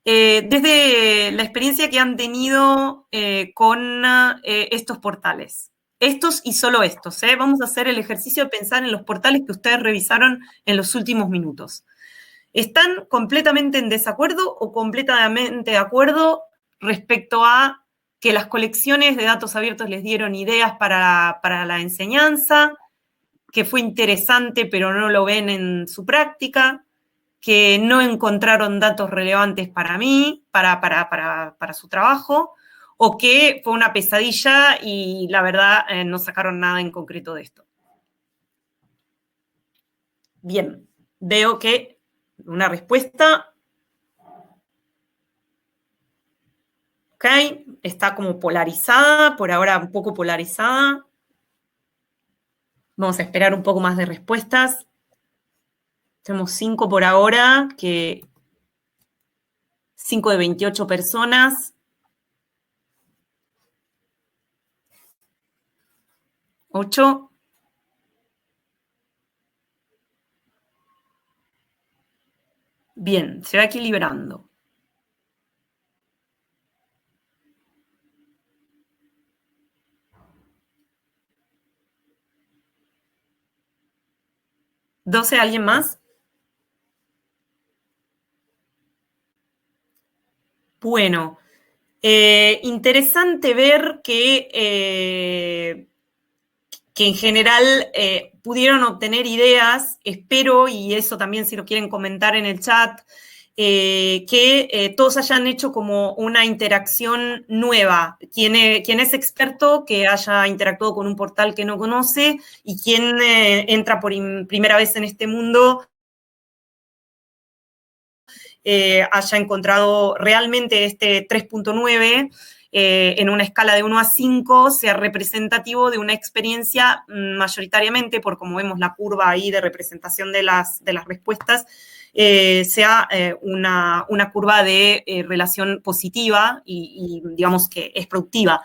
Desde la experiencia que han tenido con estos portales. Estos y solo estos. Vamos a hacer el ejercicio de pensar en los portales que ustedes revisaron en los últimos minutos. ¿Están completamente en desacuerdo o completamente de acuerdo respecto a que las colecciones de datos abiertos les dieron ideas para la enseñanza, que fue interesante pero no lo ven en su práctica, que no encontraron datos relevantes para mí, para su trabajo, o que fue una pesadilla y la verdad no sacaron nada en concreto de esto? Bien, veo que una respuesta. Ok, está como polarizada, por ahora un poco polarizada. Vamos a esperar un poco más de respuestas. Tenemos 5 por ahora, 5 de 28 personas. 8. Bien, se va equilibrando. ¿12 alguien más? Bueno, interesante ver que en general pudieron obtener ideas, espero, y eso también si lo quieren comentar en el chat, que todos hayan hecho como una interacción nueva. Quien es experto, que haya interactuado con un portal que no conoce, y quien entra por primera vez en este mundo, haya encontrado realmente este 3.9 en una escala de 1 a 5 sea representativo de una experiencia mayoritariamente, por como vemos la curva ahí de representación de las respuestas, sea una curva de relación positiva y digamos que es productiva.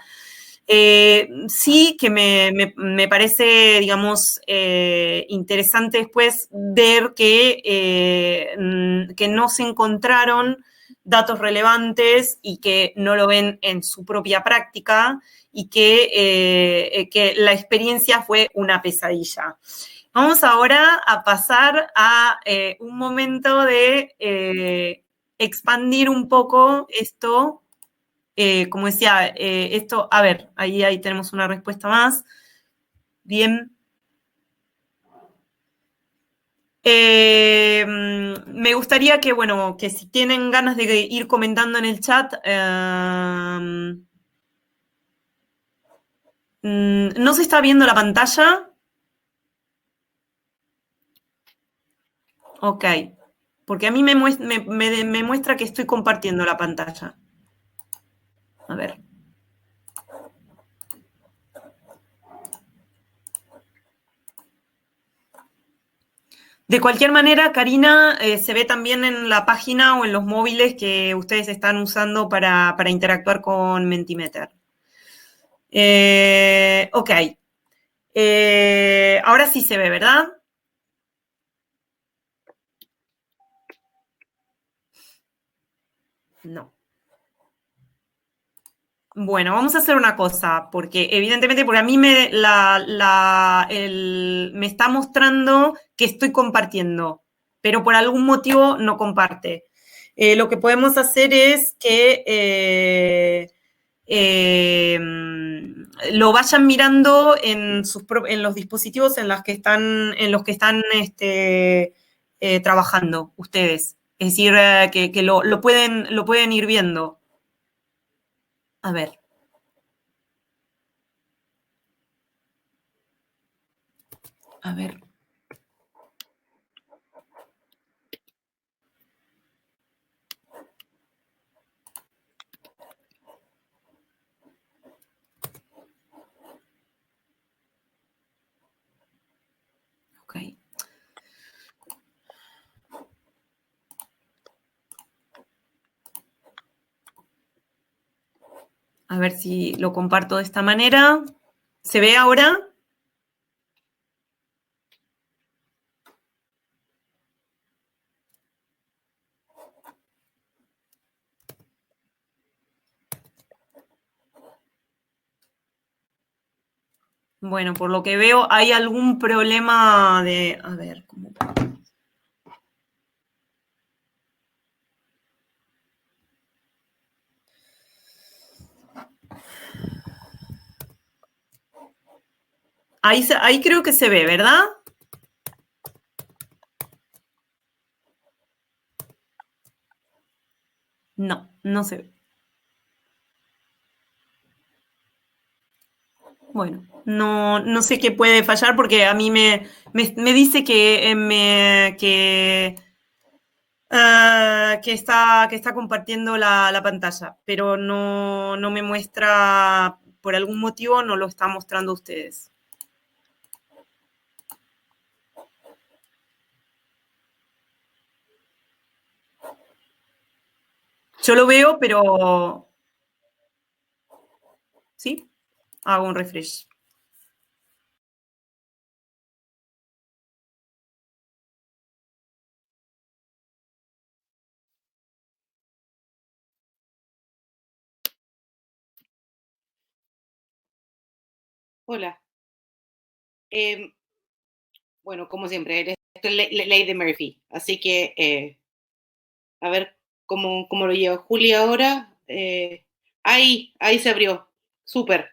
Sí que me parece, digamos, interesante después ver que no se encontraron datos relevantes y que no lo ven en su propia práctica y que la experiencia fue una pesadilla. Vamos ahora a pasar a un momento de expandir un poco esto. Como decía, esto, a ver, ahí tenemos una respuesta más. Bien. Me gustaría que, bueno, que si tienen ganas de ir comentando en el chat, ¿no se está viendo la pantalla? Ok, porque a mí me muestra que estoy compartiendo la pantalla. A ver. De cualquier manera, Karina, se ve también en la página o en los móviles que ustedes están usando para interactuar con Mentimeter. Ok. Ahora sí se ve, ¿verdad? No. Bueno, vamos a hacer una cosa, porque evidentemente, porque a mí me está mostrando que estoy compartiendo, pero por algún motivo no comparte. Lo que podemos hacer es que lo vayan mirando en los dispositivos en los que están trabajando ustedes. Es decir, que lo pueden ir viendo. A ver. A ver. Ok. A ver si lo comparto de esta manera. ¿Se ve ahora? Bueno, por lo que veo, hay algún problema de... A ver, ¿cómo? Ahí creo que se ve, ¿verdad? No, no se ve. Bueno, no sé qué puede fallar porque a mí me dice que está compartiendo la pantalla, pero no me muestra, por algún motivo no lo está mostrando a ustedes. Yo lo veo, pero... ¿Sí? Hago un refresh. Hola. Bueno, como siempre, Esto es ley de Murphy. Así que, a ver cómo lo lleva Juli ahora. Ahí se abrió. Súper.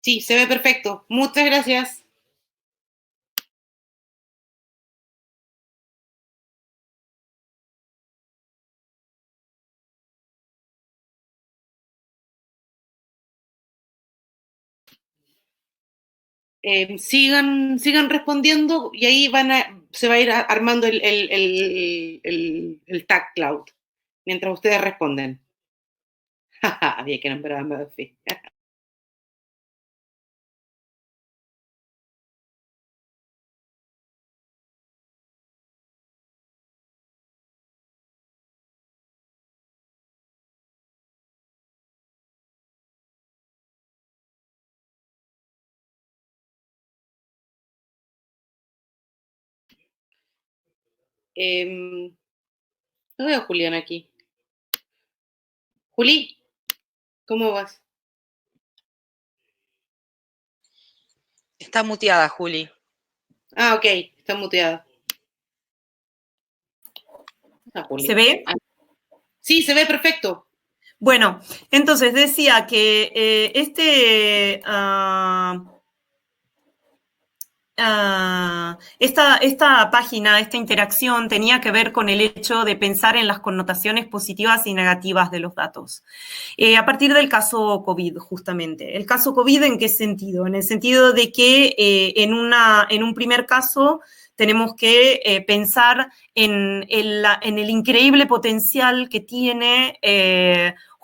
Sí, se ve perfecto. Muchas gracias. Sigan respondiendo y ahí se va a ir armando el tag cloud mientras ustedes responden. Había que nombrar a Murphy. No veo a Julián aquí. Juli, ¿cómo vas? Está muteada, Juli. Ah, ok, está muteada. Juli. ¿Se ve? Sí, se ve perfecto. Bueno, entonces decía que esta página, esta interacción tenía que ver con el hecho de pensar en las connotaciones positivas y negativas de los datos. A partir del caso COVID, justamente. ¿El caso COVID en qué sentido? En el sentido de que en un primer caso tenemos que pensar en el increíble potencial que tiene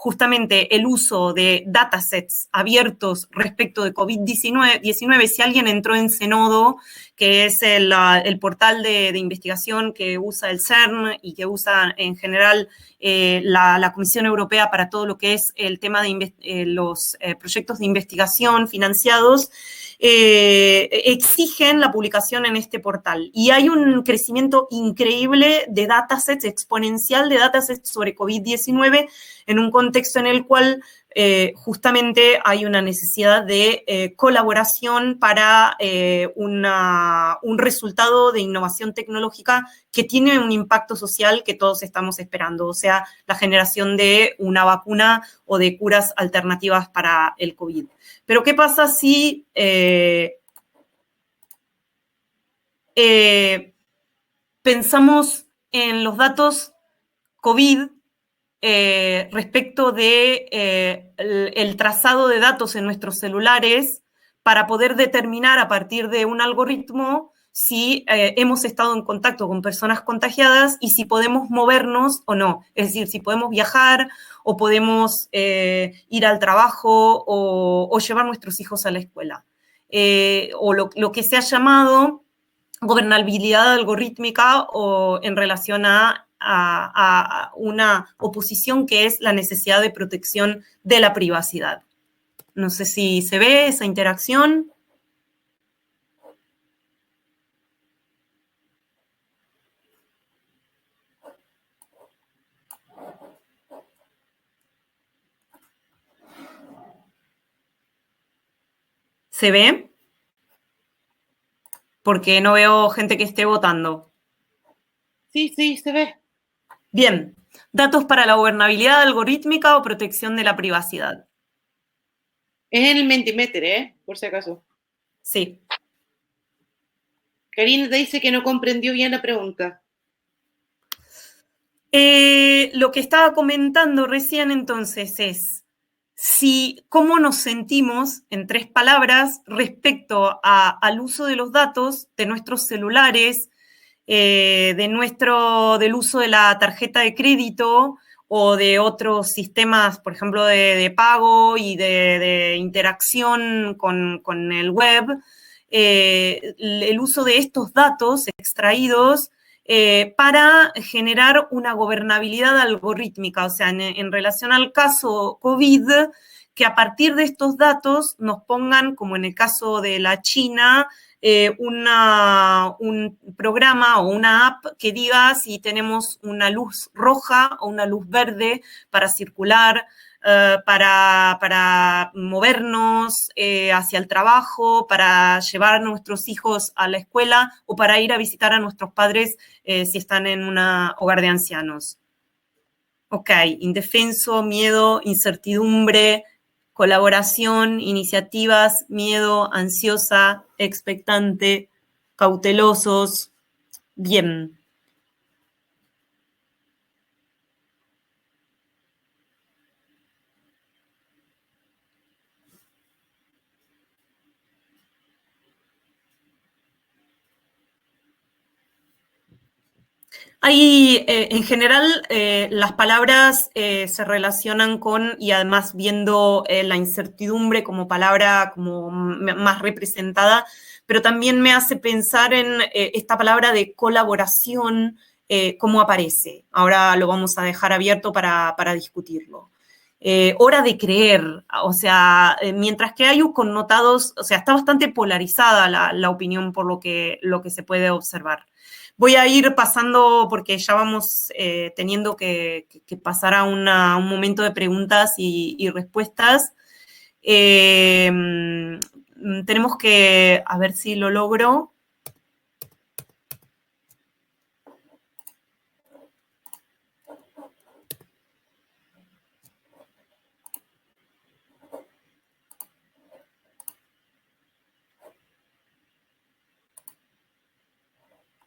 justamente el uso de datasets abiertos respecto de COVID-19. Si alguien entró en Zenodo, que es el portal de investigación que usa el CERN y que usa en general la Comisión Europea para todo lo que es el tema de los proyectos de investigación financiados, exigen la publicación en este portal. Y hay un crecimiento increíble de datasets, exponencial de datasets sobre COVID-19 en un contexto en el cual justamente hay una necesidad de colaboración para un resultado de innovación tecnológica que tiene un impacto social que todos estamos esperando, o sea, la generación de una vacuna o de curas alternativas para el COVID. Pero ¿qué pasa si pensamos en los datos COVID respecto de el trazado de datos en nuestros celulares para poder determinar a partir de un algoritmo si hemos estado en contacto con personas contagiadas y si podemos movernos o no? Es decir, si podemos viajar o podemos ir al trabajo o llevar nuestros hijos a la escuela. O lo que se ha llamado gobernabilidad algorítmica o en relación a una oposición que es la necesidad de protección de la privacidad. No sé si se ve esa interacción. ¿Se ve? Porque no veo gente que esté votando. Sí, se ve. Bien. Datos para la gobernabilidad algorítmica o protección de la privacidad. Es en el Mentimeter, por si acaso. Sí. Karina te dice que no comprendió bien la pregunta. Lo que estaba comentando recién entonces es cómo nos sentimos, en 3 palabras, respecto al uso de los datos de nuestros celulares, del uso de la tarjeta de crédito o de otros sistemas, por ejemplo, de pago y de interacción con el web, el uso de estos datos extraídos para generar una gobernabilidad algorítmica. O sea, en relación al caso COVID, que a partir de estos datos nos pongan, como en el caso de la China, un programa o una app que diga si tenemos una luz roja o una luz verde para circular, para movernos hacia el trabajo, para llevar a nuestros hijos a la escuela o para ir a visitar a nuestros padres si están en un hogar de ancianos. Ok, indefenso, miedo, incertidumbre, colaboración, iniciativas, miedo, ansiosa, expectante, cautelosos. Bien. Hay, en general, las palabras se relacionan con, y además viendo la incertidumbre como palabra como más representada, pero también me hace pensar en esta palabra de colaboración, cómo aparece. Ahora lo vamos a dejar abierto para discutirlo. Hora de creer, o sea, mientras que hay connotados, o sea, está bastante polarizada la opinión por lo que se puede observar. Voy a ir pasando porque ya vamos teniendo que pasar a un momento de preguntas y respuestas. Tenemos que, a ver si lo logro.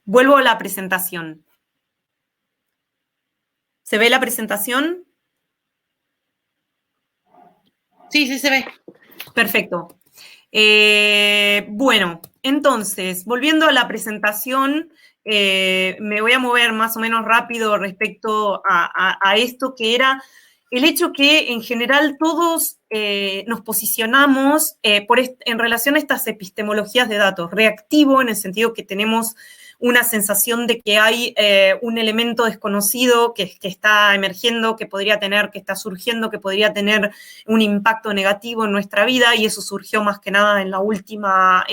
Vuelvo a la presentación. ¿Se ve la presentación? Sí, sí se ve. Perfecto. Bueno, entonces, volviendo a la presentación, me voy a mover más o menos rápido respecto a esto que era el hecho que en general todos nos posicionamos en relación a estas epistemologías de datos. Reactivo en el sentido que tenemos una sensación de que hay un elemento desconocido que está emergiendo, que está surgiendo, que podría tener un impacto negativo en nuestra vida, y eso surgió más que nada en la última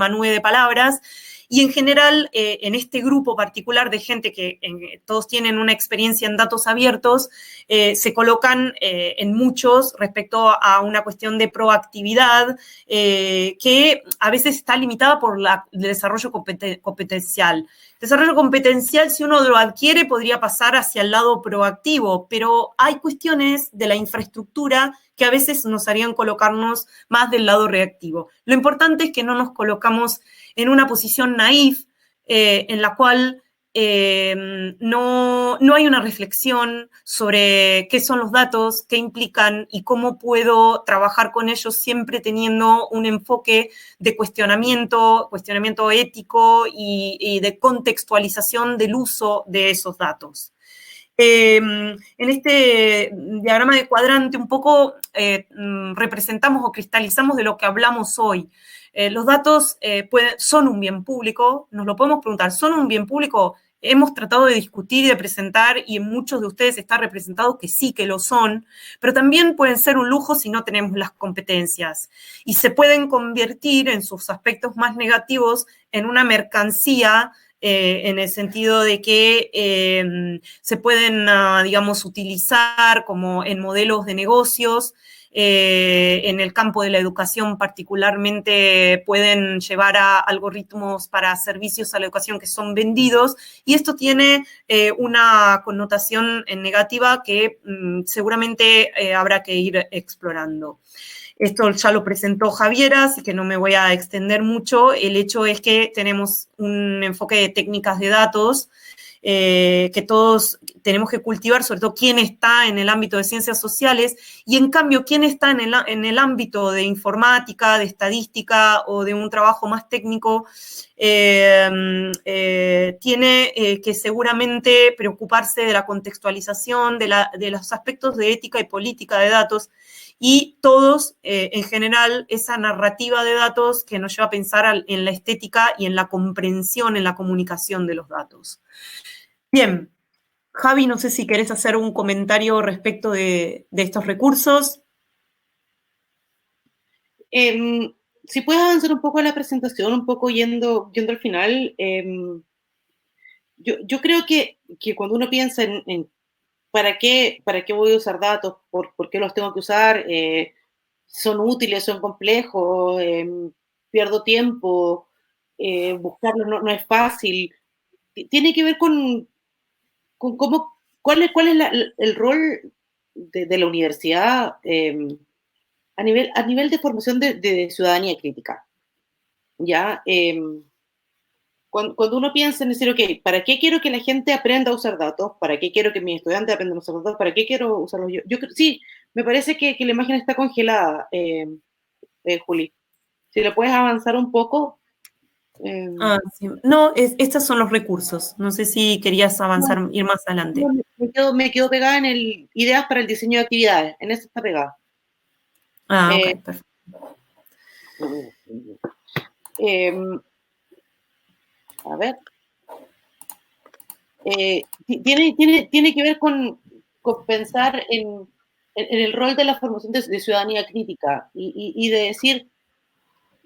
nube de palabras. Y en general, en este grupo particular de gente que todos tienen una experiencia en datos abiertos, se colocan en muchos respecto a una cuestión de proactividad que a veces está limitada por el desarrollo competencial. Desarrollo competencial, si uno lo adquiere, podría pasar hacia el lado proactivo, pero hay cuestiones de la infraestructura que a veces nos harían colocarnos más del lado reactivo. Lo importante es que no nos colocamos en una posición naif en la cual no hay una reflexión sobre qué son los datos, qué implican y cómo puedo trabajar con ellos siempre teniendo un enfoque de cuestionamiento ético y de contextualización del uso de esos datos. En este diagrama de cuadrante un poco representamos o cristalizamos de lo que hablamos hoy. Los datos son un bien público, nos lo podemos preguntar, ¿son un bien público? Hemos tratado de discutir y de presentar, y en muchos de ustedes está representado que sí que lo son, pero también pueden ser un lujo si no tenemos las competencias. Y se pueden convertir en sus aspectos más negativos en una mercancía, en el sentido de que se pueden, digamos, utilizar como en modelos de negocios. En el campo de la educación particularmente pueden llevar a algoritmos para servicios a la educación que son vendidos, y esto tiene una connotación negativa que seguramente habrá que ir explorando. Esto ya lo presentó Javiera, así que no me voy a extender mucho. El hecho es que tenemos un enfoque de técnicas de datos que todos tenemos que cultivar, sobre todo quién está en el ámbito de ciencias sociales, y en cambio quién está en el ámbito de informática, de estadística o de un trabajo más técnico, tiene que seguramente preocuparse de la contextualización, de los aspectos de ética y política de datos, y todos, en general, esa narrativa de datos que nos lleva a pensar en la estética y en la comprensión, en la comunicación de los datos. Bien, Javi, no sé si querés hacer un comentario respecto de estos recursos. Si puedes avanzar un poco en la presentación, un poco yendo al final, yo creo que cuando uno piensa en ¿para qué voy a usar datos? ¿Por qué los tengo que usar? ¿Son útiles? ¿Son complejos? ¿Pierdo tiempo? ¿Buscarlos no es fácil? Tiene que ver con cómo, cuál es el rol de la universidad a nivel de formación de ciudadanía crítica. ¿Ya? Cuando uno piensa en decir, ok, ¿para qué quiero que la gente aprenda a usar datos? ¿Para qué quiero que mis estudiantes aprendan a usar datos? ¿Para qué quiero usarlos yo? Sí, me parece que la imagen está congelada, Juli. Si lo puedes avanzar un poco. Sí. No, estos son los recursos. No sé si querías avanzar, ir más adelante. Me quedo pegada en el ideas para el diseño de actividades. En eso está pegada. Ok, perfecto. A ver. Tiene que ver con pensar en el rol de la formación de ciudadanía crítica y de decir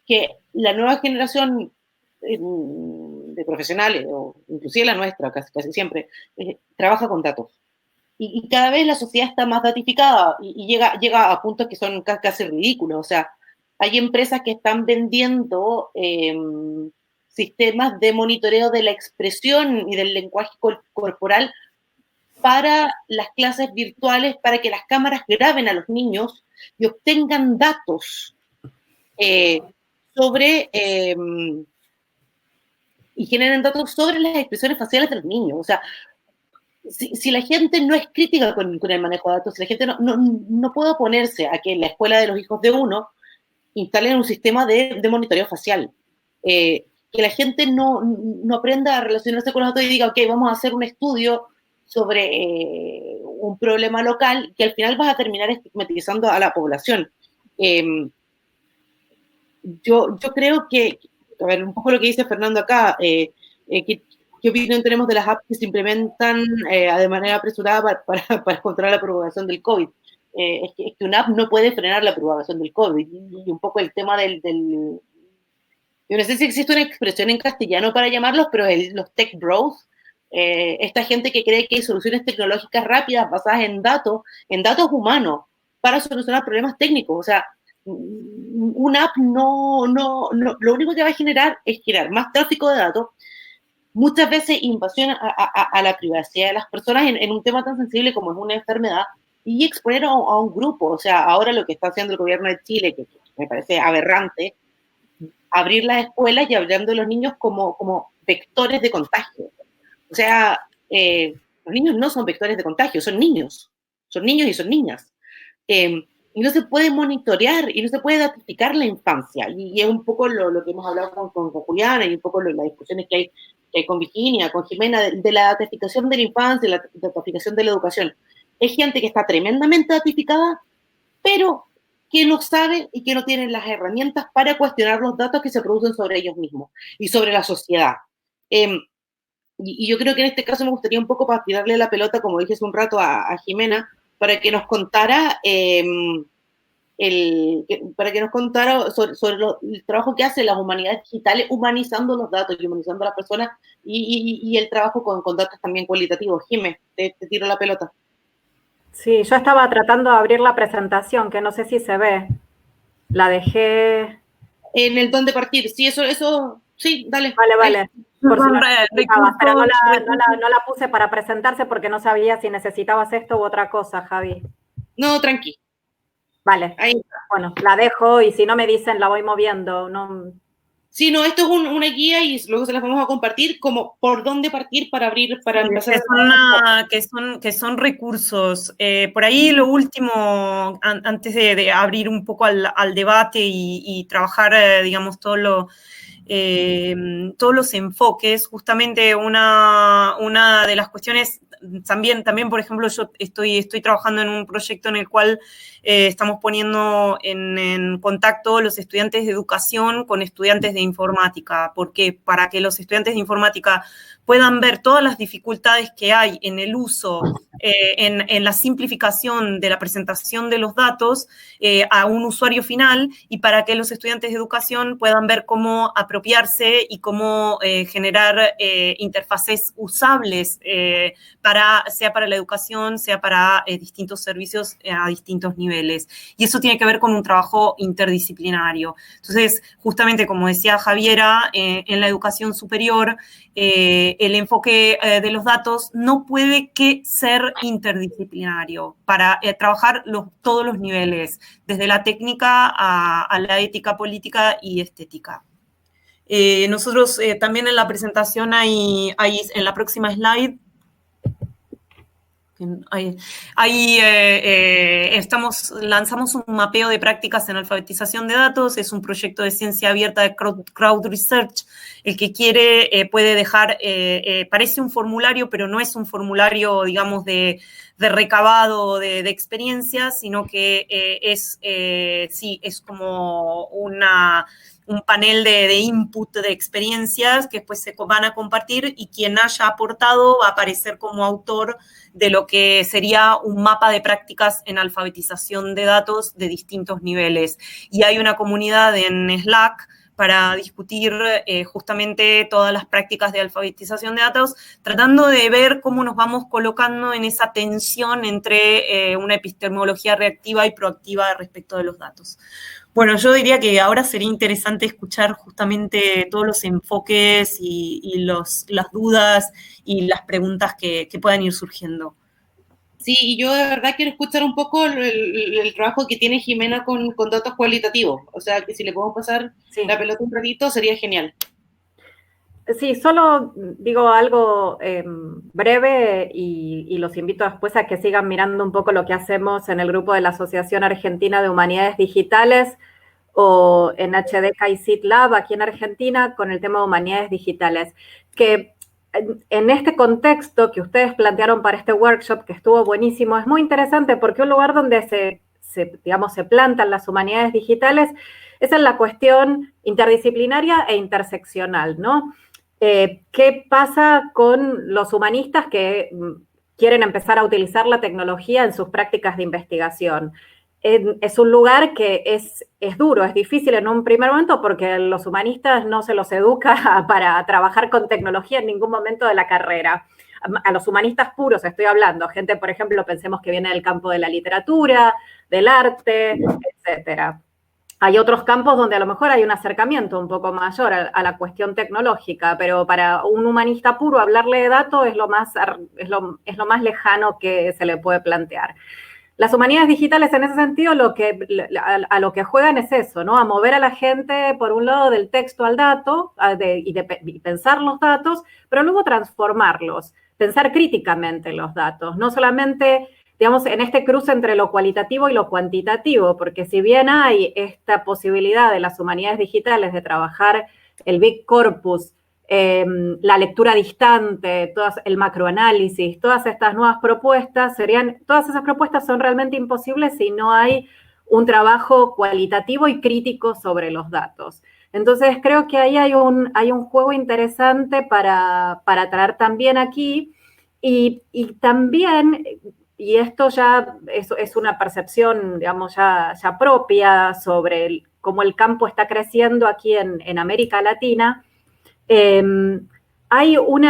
que la nueva generación de profesionales, o inclusive la nuestra, casi siempre, trabaja con datos. Y cada vez la sociedad está más datificada y llega a puntos que son casi ridículos. O sea, hay empresas que están vendiendo sistemas de monitoreo de la expresión y del lenguaje corporal para las clases virtuales, para que las cámaras graben a los niños y obtengan datos sobre y generen datos sobre las expresiones faciales de los niños. O sea, si la gente no es crítica con el manejo de datos, si la gente no puede oponerse a que en la escuela de los hijos de uno instalen un sistema de monitoreo facial, que la gente no aprenda a relacionarse con los datos y diga, ok, vamos a hacer un estudio sobre un problema local, que al final vas a terminar estigmatizando a la población. Yo creo que, a ver, un poco lo que dice Fernando acá, ¿qué opinión tenemos de las apps que se implementan de manera apresurada para controlar la propagación del COVID? Es que una app no puede frenar la propagación del COVID. Y un poco el tema yo no sé si existe una expresión en castellano para llamarlos, pero los tech bros, esta gente que cree que hay soluciones tecnológicas rápidas basadas en datos humanos para solucionar problemas técnicos. O sea, una app no, lo único que va a generar es generar más tráfico de datos, muchas veces invasión a la privacidad de las personas en un tema tan sensible como es una enfermedad y exponer a un grupo. O sea, ahora lo que está haciendo el gobierno de Chile, que me parece aberrante, abrir las escuelas y hablando de los niños como vectores de contagio. O sea, los niños no son vectores de contagio, son niños y son niñas. Y no se puede monitorear y no se puede datificar la infancia. Y es un poco lo que hemos hablado con Juliana y un poco las discusiones que hay con Virginia, con Jimena, de la datificación de la infancia, la datificación de la educación. Es gente que está tremendamente datificada, pero que no sabe y que no tiene las herramientas para cuestionar los datos que se producen sobre ellos mismos y sobre la sociedad. Y yo creo que en este caso me gustaría un poco para tirarle la pelota, como dije hace un rato a Jimena, para que nos contara sobre el trabajo que hacen las humanidades digitales, humanizando los datos y humanizando a las personas y el trabajo con datos también cualitativos. Jimé, te tiro la pelota. Sí, yo estaba tratando de abrir la presentación, que no sé si se ve. La dejé... En el dónde partir. Sí, eso, sí, dale. Vale. Por si pero no recursos. la puse para presentarse porque no sabía si necesitabas esto u otra cosa, Javi. No, tranqui. Vale. Ahí está. Bueno, la dejo y si no me dicen la voy moviendo. No... Sí, no, esto es una guía y luego se las vamos a compartir como por dónde partir para abrir, para empezar. Que son recursos. Por ahí lo último, antes de abrir un poco al debate y trabajar, digamos, todos los enfoques, justamente una de las cuestiones, también, por ejemplo, yo estoy trabajando en un proyecto en el cual estamos poniendo en contacto los estudiantes de educación con estudiantes de informática. ¿Por qué? Para que los estudiantes de informática puedan ver todas las dificultades que hay en el uso, en la simplificación de la presentación de los datos a un usuario final, y para que los estudiantes de educación puedan ver cómo apropiarse y cómo generar interfaces usables, sea para la educación, sea para distintos servicios a distintos niveles. Y eso tiene que ver con un trabajo interdisciplinario. Entonces, justamente como decía Javiera, en la educación superior, el enfoque de los datos no puede que ser interdisciplinario para trabajar todos los niveles, desde la técnica a la ética, política y estética. Nosotros también en la presentación hay en la próxima slide, lanzamos un mapeo de prácticas en alfabetización de datos. Es un proyecto de ciencia abierta de crowd research. El que quiere puede dejar, parece un formulario, pero no es un formulario, digamos, de recabado de experiencias, sino que es como un panel de input de experiencias que después se van a compartir, y quien haya aportado va a aparecer como autor de lo que sería un mapa de prácticas en alfabetización de datos de distintos niveles. Y hay una comunidad en Slack para discutir justamente todas las prácticas de alfabetización de datos, tratando de ver cómo nos vamos colocando en esa tensión entre una epistemología reactiva y proactiva respecto de los datos. Bueno, yo diría que ahora sería interesante escuchar justamente todos los enfoques y las dudas y las preguntas que puedan ir surgiendo. Sí, y yo de verdad quiero escuchar un poco el trabajo que tiene Jimena con datos cualitativos. O sea, que si le podemos pasar la pelota un ratito, sería genial. Sí, solo digo algo breve y los invito después a que sigan mirando un poco lo que hacemos en el grupo de la Asociación Argentina de Humanidades Digitales o en HDK y CIT Lab aquí en Argentina con el tema de humanidades digitales, que en este contexto que ustedes plantearon para este workshop, que estuvo buenísimo, es muy interesante porque un lugar donde se plantan las humanidades digitales es en la cuestión interdisciplinaria e interseccional, ¿no? ¿Qué pasa con los humanistas que quieren empezar a utilizar la tecnología en sus prácticas de investigación? Es un lugar que es duro, es difícil en un primer momento porque los humanistas no se los educa para trabajar con tecnología en ningún momento de la carrera. A los humanistas puros estoy hablando, gente, por ejemplo, pensemos que viene del campo de la literatura, del arte, etcétera. Hay otros campos donde a lo mejor hay un acercamiento un poco mayor a la cuestión tecnológica, pero para un humanista puro hablarle de datos es lo más lejano que se le puede plantear. Las humanidades digitales en ese sentido a lo que juegan es eso, ¿no? A mover a la gente, por un lado, del texto al dato y pensar los datos, pero luego transformarlos, pensar críticamente los datos, no solamente, digamos, en este cruce entre lo cualitativo y lo cuantitativo, porque si bien hay esta posibilidad de las humanidades digitales de trabajar el Big Corpus, la lectura distante, el macroanálisis, todas estas nuevas propuestas todas esas propuestas son realmente imposibles si no hay un trabajo cualitativo y crítico sobre los datos. Entonces creo que ahí hay un juego interesante para traer también aquí y también, y esto ya es una percepción, digamos, ya propia sobre cómo el campo está creciendo aquí en América Latina. Hay un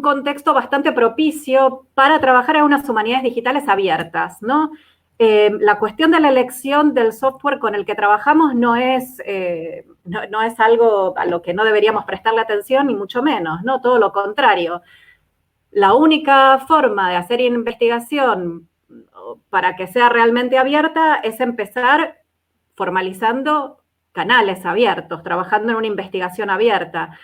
contexto bastante propicio para trabajar en unas humanidades digitales abiertas, ¿no? La cuestión de la elección del software con el que trabajamos no es algo a lo que no deberíamos prestarle atención, ni mucho menos, ¿no? Todo lo contrario. La única forma de hacer investigación para que sea realmente abierta es empezar formalizando canales abiertos, trabajando en una investigación abierta.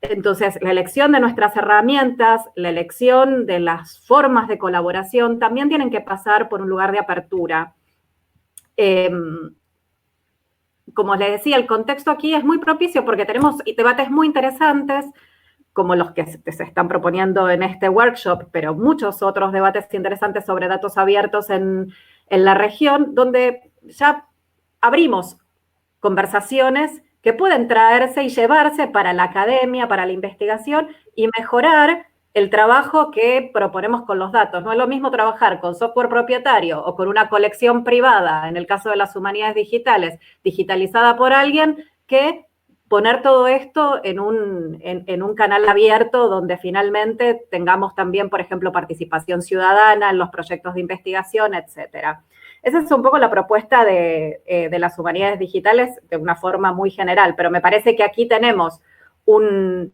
Entonces, la elección de nuestras herramientas, la elección de las formas de colaboración también tienen que pasar por un lugar de apertura. Como les decía, el contexto aquí es muy propicio porque tenemos debates muy interesantes, como los que se están proponiendo en este workshop, pero muchos otros debates interesantes sobre datos abiertos en la región, donde ya abrimos conversaciones que pueden traerse y llevarse para la academia, para la investigación y mejorar el trabajo que proponemos con los datos. No es lo mismo trabajar con software propietario o con una colección privada, en el caso de las humanidades digitales, digitalizada por alguien, que poner todo esto en un canal abierto donde finalmente tengamos también, por ejemplo, participación ciudadana en los proyectos de investigación, etcétera. Esa es un poco la propuesta de las humanidades digitales de una forma muy general, pero me parece que aquí tenemos un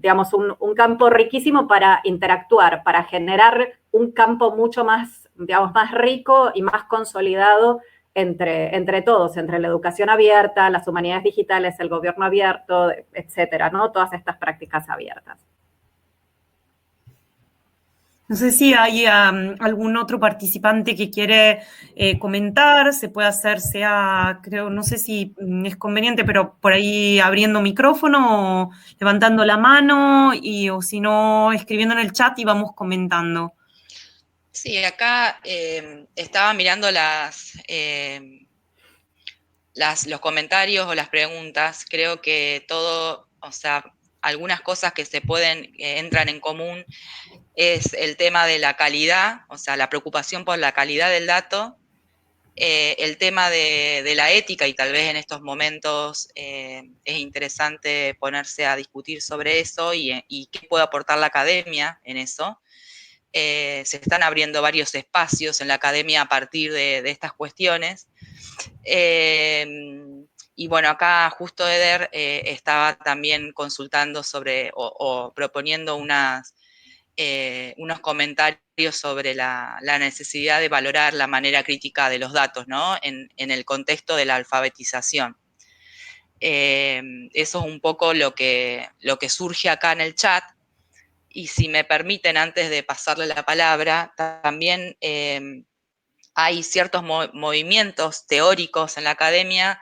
campo riquísimo para interactuar, para generar un campo mucho más, digamos, más rico y más consolidado entre todos, entre la educación abierta, las humanidades digitales, el gobierno abierto, etcétera, ¿no? Todas estas prácticas abiertas. No sé si hay algún otro participante que quiere comentar, se puede hacer, creo, no sé si es conveniente, pero por ahí abriendo micrófono o levantando la mano o si no, escribiendo en el chat y vamos comentando. Sí, acá estaba mirando los comentarios o las preguntas. Creo que todo, o sea, algunas cosas que entran en común es el tema de la calidad, o sea, la preocupación por la calidad del dato, el tema de la ética, y tal vez en estos momentos es interesante ponerse a discutir sobre eso y qué puede aportar la academia en eso. Se están abriendo varios espacios en la academia a partir de estas cuestiones. Y bueno, acá justo Eder estaba también consultando sobre o proponiendo unos comentarios sobre la necesidad de valorar la manera crítica de los datos, ¿no? En el contexto de la alfabetización. Eso es un poco lo que surge acá en el chat. Y si me permiten, antes de pasarle la palabra, también hay ciertos movimientos teóricos en la academia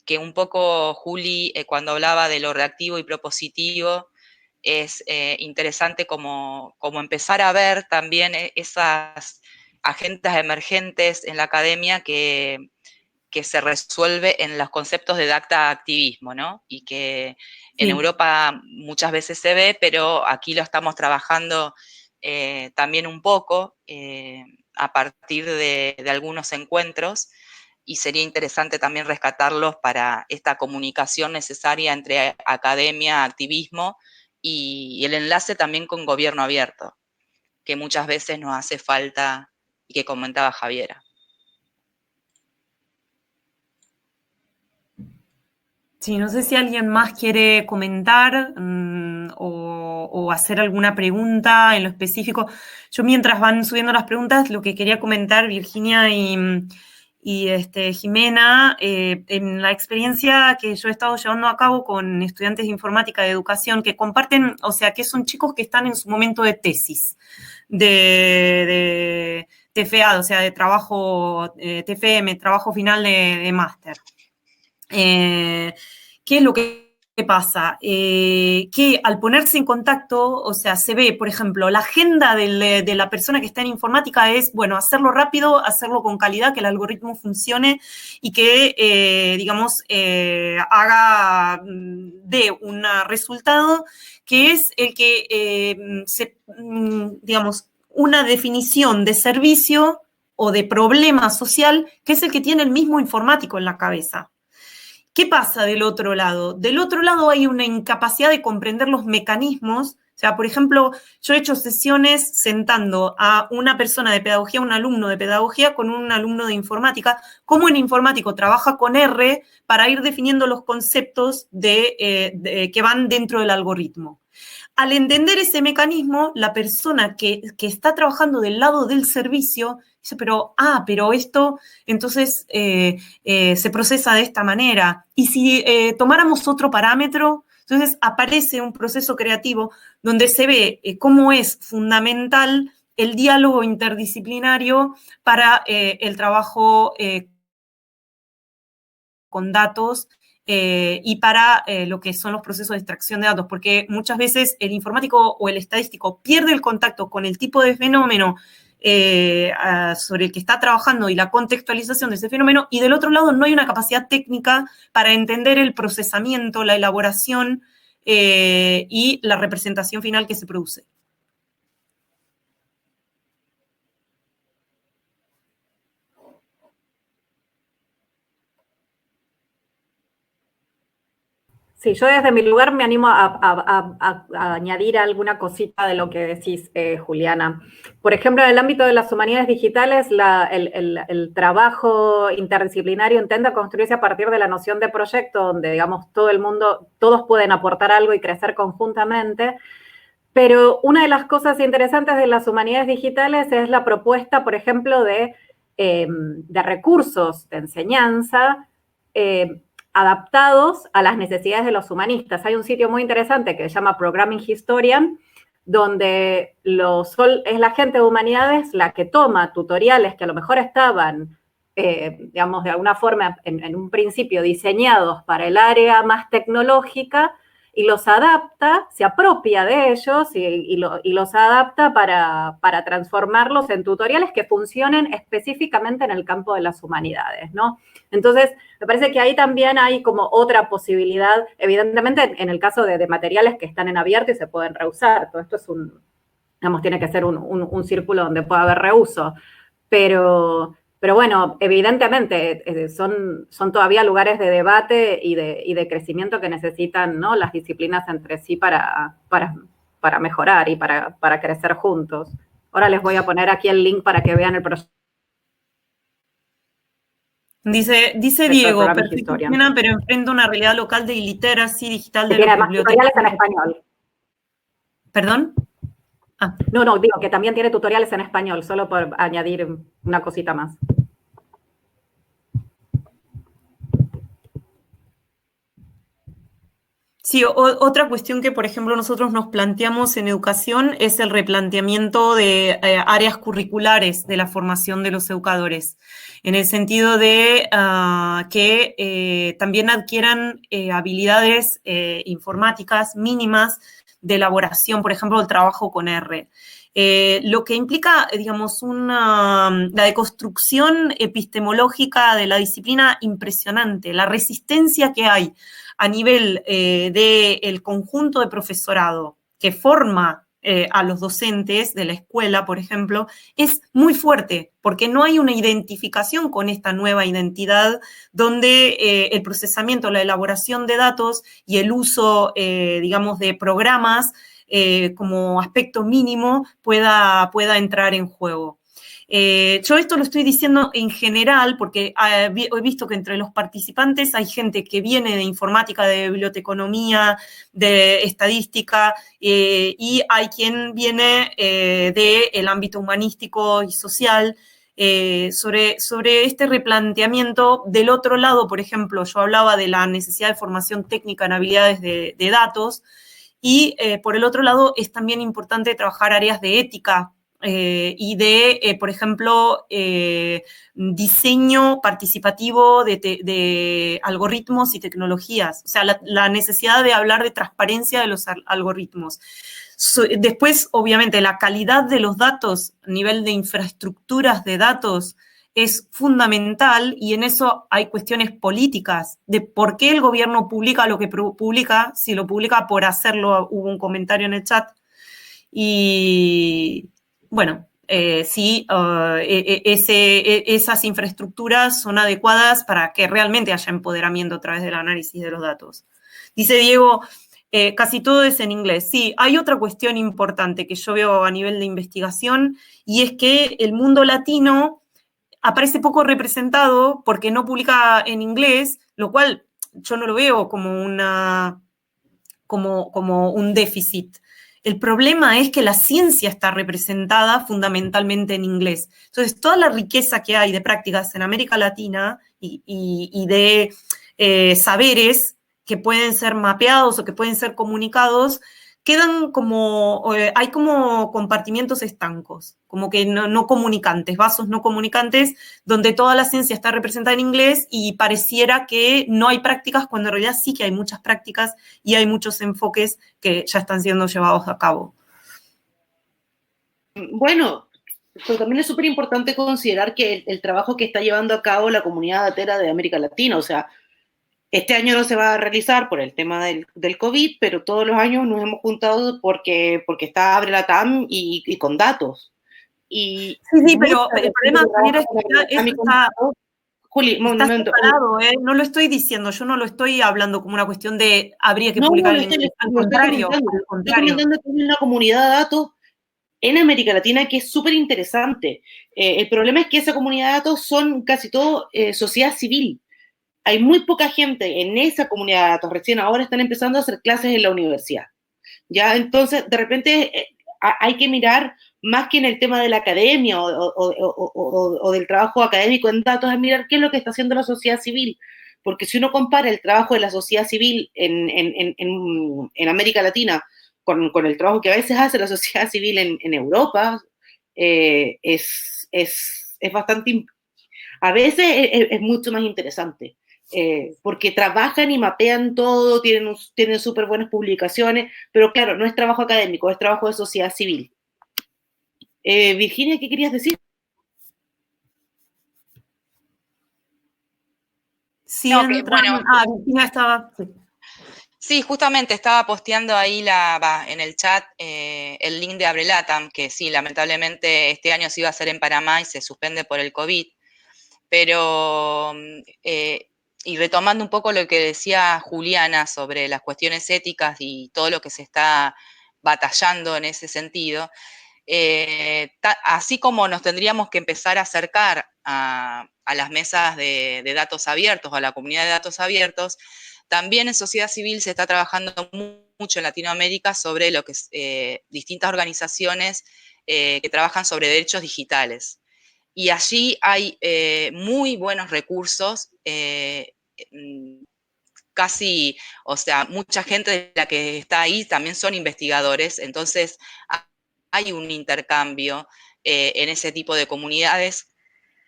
que un poco Juli, cuando hablaba de lo reactivo y propositivo, es interesante como empezar a ver también esas agendas emergentes en la academia que se resuelve en los conceptos de data activismo, ¿no? Y que en Europa muchas veces se ve, pero aquí lo estamos trabajando también un poco a partir de algunos encuentros, y sería interesante también rescatarlos para esta comunicación necesaria entre academia, activismo y el enlace también con gobierno abierto, que muchas veces nos hace falta y que comentaba Javiera. Sí, no sé si alguien más quiere comentar o hacer alguna pregunta en lo específico. Yo mientras van subiendo las preguntas, lo que quería comentar, Virginia y Jimena, en la experiencia que yo he estado llevando a cabo con estudiantes de informática de educación que comparten, o sea, que son chicos que están en su momento de tesis, de TFA, o sea, de trabajo, TFM, trabajo final de máster. ¿Qué es lo que pasa? Que al ponerse en contacto, o sea, se ve, por ejemplo, la agenda de la persona que está en informática es, bueno, hacerlo rápido, hacerlo con calidad, que el algoritmo funcione y que, digamos, dé un resultado que es el que, digamos, una definición de servicio o de problema social, que es el que tiene el mismo informático en la cabeza. ¿Qué pasa del otro lado? Del otro lado hay una incapacidad de comprender los mecanismos. O sea, por ejemplo, yo he hecho sesiones sentando a una persona de pedagogía, un alumno de pedagogía con un alumno de informática, cómo el informático trabaja con R para ir definiendo los conceptos que van dentro del algoritmo. Al entender ese mecanismo, la persona que está trabajando del lado del servicio dice, pero esto entonces se procesa de esta manera. Y si tomáramos otro parámetro, entonces aparece un proceso creativo donde se ve cómo es fundamental el diálogo interdisciplinario para el trabajo con datos y para lo que son los procesos de extracción de datos, porque muchas veces el informático o el estadístico pierde el contacto con el tipo de fenómeno sobre el que está trabajando y la contextualización de ese fenómeno, y del otro lado no hay una capacidad técnica para entender el procesamiento, la elaboración y la representación final que se produce. Sí, yo desde mi lugar me animo a añadir alguna cosita de lo que decís, Juliana. Por ejemplo, en el ámbito de las humanidades digitales, el trabajo interdisciplinario intenta construirse a partir de la noción de proyecto, donde, digamos, todos pueden aportar algo y crecer conjuntamente. Pero una de las cosas interesantes de las humanidades digitales es la propuesta, por ejemplo, de recursos de enseñanza adaptados a las necesidades de los humanistas. Hay un sitio muy interesante que se llama Programming Historian, donde es la gente de humanidades la que toma tutoriales que a lo mejor estaban, digamos, de alguna forma en un principio diseñados para el área más tecnológica, y los adapta, se apropia de ellos y los adapta para transformarlos en tutoriales que funcionen específicamente en el campo de las humanidades, ¿no? Entonces, me parece que ahí también hay como otra posibilidad, evidentemente en el caso de materiales que están en abierto y se pueden reusar. Todo esto es tiene que ser un círculo donde pueda haber reuso. Pero bueno, evidentemente son todavía lugares de debate y de crecimiento que necesitan, ¿no?, las disciplinas entre sí para mejorar y para crecer juntos. Ahora les voy a poner aquí el link para que vean el proyecto. Dice Diego, perfecto, pero enfrenta una realidad local de illiteracy digital de los bibliotecarios en español. ¿Perdón? Ah. No, digo que también tiene tutoriales en español, solo por añadir una cosita más. Sí, otra cuestión que, por ejemplo, nosotros nos planteamos en educación es el replanteamiento de áreas curriculares de la formación de los educadores, en el sentido de que también adquieran habilidades informáticas mínimas de elaboración, por ejemplo, el trabajo con R. Lo que implica, digamos, la deconstrucción epistemológica de la disciplina impresionante, la resistencia que hay a nivel del conjunto de profesorado que forma a los docentes de la escuela, por ejemplo, es muy fuerte, porque no hay una identificación con esta nueva identidad donde el procesamiento, la elaboración de datos y el uso, digamos, de programas como aspecto mínimo pueda entrar en juego. Yo esto lo estoy diciendo en general porque he visto que entre los participantes hay gente que viene de informática, de biblioteconomía, de estadística, y hay quien viene del ámbito humanístico y social. Sobre este replanteamiento. Del otro lado, por ejemplo, yo hablaba de la necesidad de formación técnica en habilidades de datos, y por el otro lado es también importante trabajar áreas de ética y de, por ejemplo, diseño participativo de algoritmos y tecnologías. O sea, la necesidad de hablar de transparencia de los algoritmos. Después, obviamente, la calidad de los datos a nivel de infraestructuras de datos es fundamental, y en eso hay cuestiones políticas de por qué el gobierno publica lo que publica, si lo publica por hacerlo. Hubo un comentario en el chat. Y bueno, si esas infraestructuras son adecuadas para que realmente haya empoderamiento a través del análisis de los datos. Dice Diego, casi todo es en inglés. Sí, hay otra cuestión importante que yo veo a nivel de investigación, y es que el mundo latino aparece poco representado porque no publica en inglés, lo cual yo no lo veo como un déficit. El problema es que la ciencia está representada fundamentalmente en inglés. Entonces, toda la riqueza que hay de prácticas en América Latina y de saberes que pueden ser mapeados o que pueden ser comunicados, quedan como, hay como compartimientos estancos, como que no comunicantes, vasos no comunicantes, donde toda la ciencia está representada en inglés y pareciera que no hay prácticas, cuando en realidad sí que hay muchas prácticas y hay muchos enfoques que ya están siendo llevados a cabo. Bueno, pero también es súper importante considerar que el trabajo que está llevando a cabo la comunidad datera de América Latina, o sea, este año no se va a realizar por el tema del COVID, pero todos los años nos hemos juntado porque está Abre la TAM y con datos. Y sí, pero el problema también es que Juli, un está momento. separado, no lo estoy diciendo, yo no lo estoy hablando como una cuestión de habría que publicar en inglés, al contrario. Estoy comentando que hay una comunidad de datos en América Latina que es súper interesante. El problema es que esa comunidad de datos son casi todo sociedad civil. Hay muy poca gente en esa comunidad de datos, recién ahora están empezando a hacer clases en la universidad. Ya, entonces, de repente hay que mirar más que en el tema de la academia o del trabajo académico en datos, es mirar qué es lo que está haciendo la sociedad civil. Porque si uno compara el trabajo de la sociedad civil en América Latina con el trabajo que a veces hace la sociedad civil en Europa, es bastante, a veces es mucho más interesante. Porque trabajan y mapean todo, tienen súper buenas publicaciones, pero claro, no es trabajo académico, es trabajo de sociedad civil. Virginia, ¿qué querías decir? Sí, no, bueno, Virginia estaba... Sí, justamente estaba posteando ahí en el chat el link de Abre LATAM, que sí, lamentablemente este año se iba a hacer en Panamá y se suspende por el COVID, pero... y retomando un poco lo que decía Juliana sobre las cuestiones éticas y todo lo que se está batallando en ese sentido, así como nos tendríamos que empezar a acercar a las mesas de datos abiertos, a la comunidad de datos abiertos, también en sociedad civil se está trabajando mucho en Latinoamérica sobre lo que es distintas organizaciones que trabajan sobre derechos digitales. Y allí hay muy buenos recursos, casi, o sea, mucha gente de la que está ahí también son investigadores, entonces hay un intercambio en ese tipo de comunidades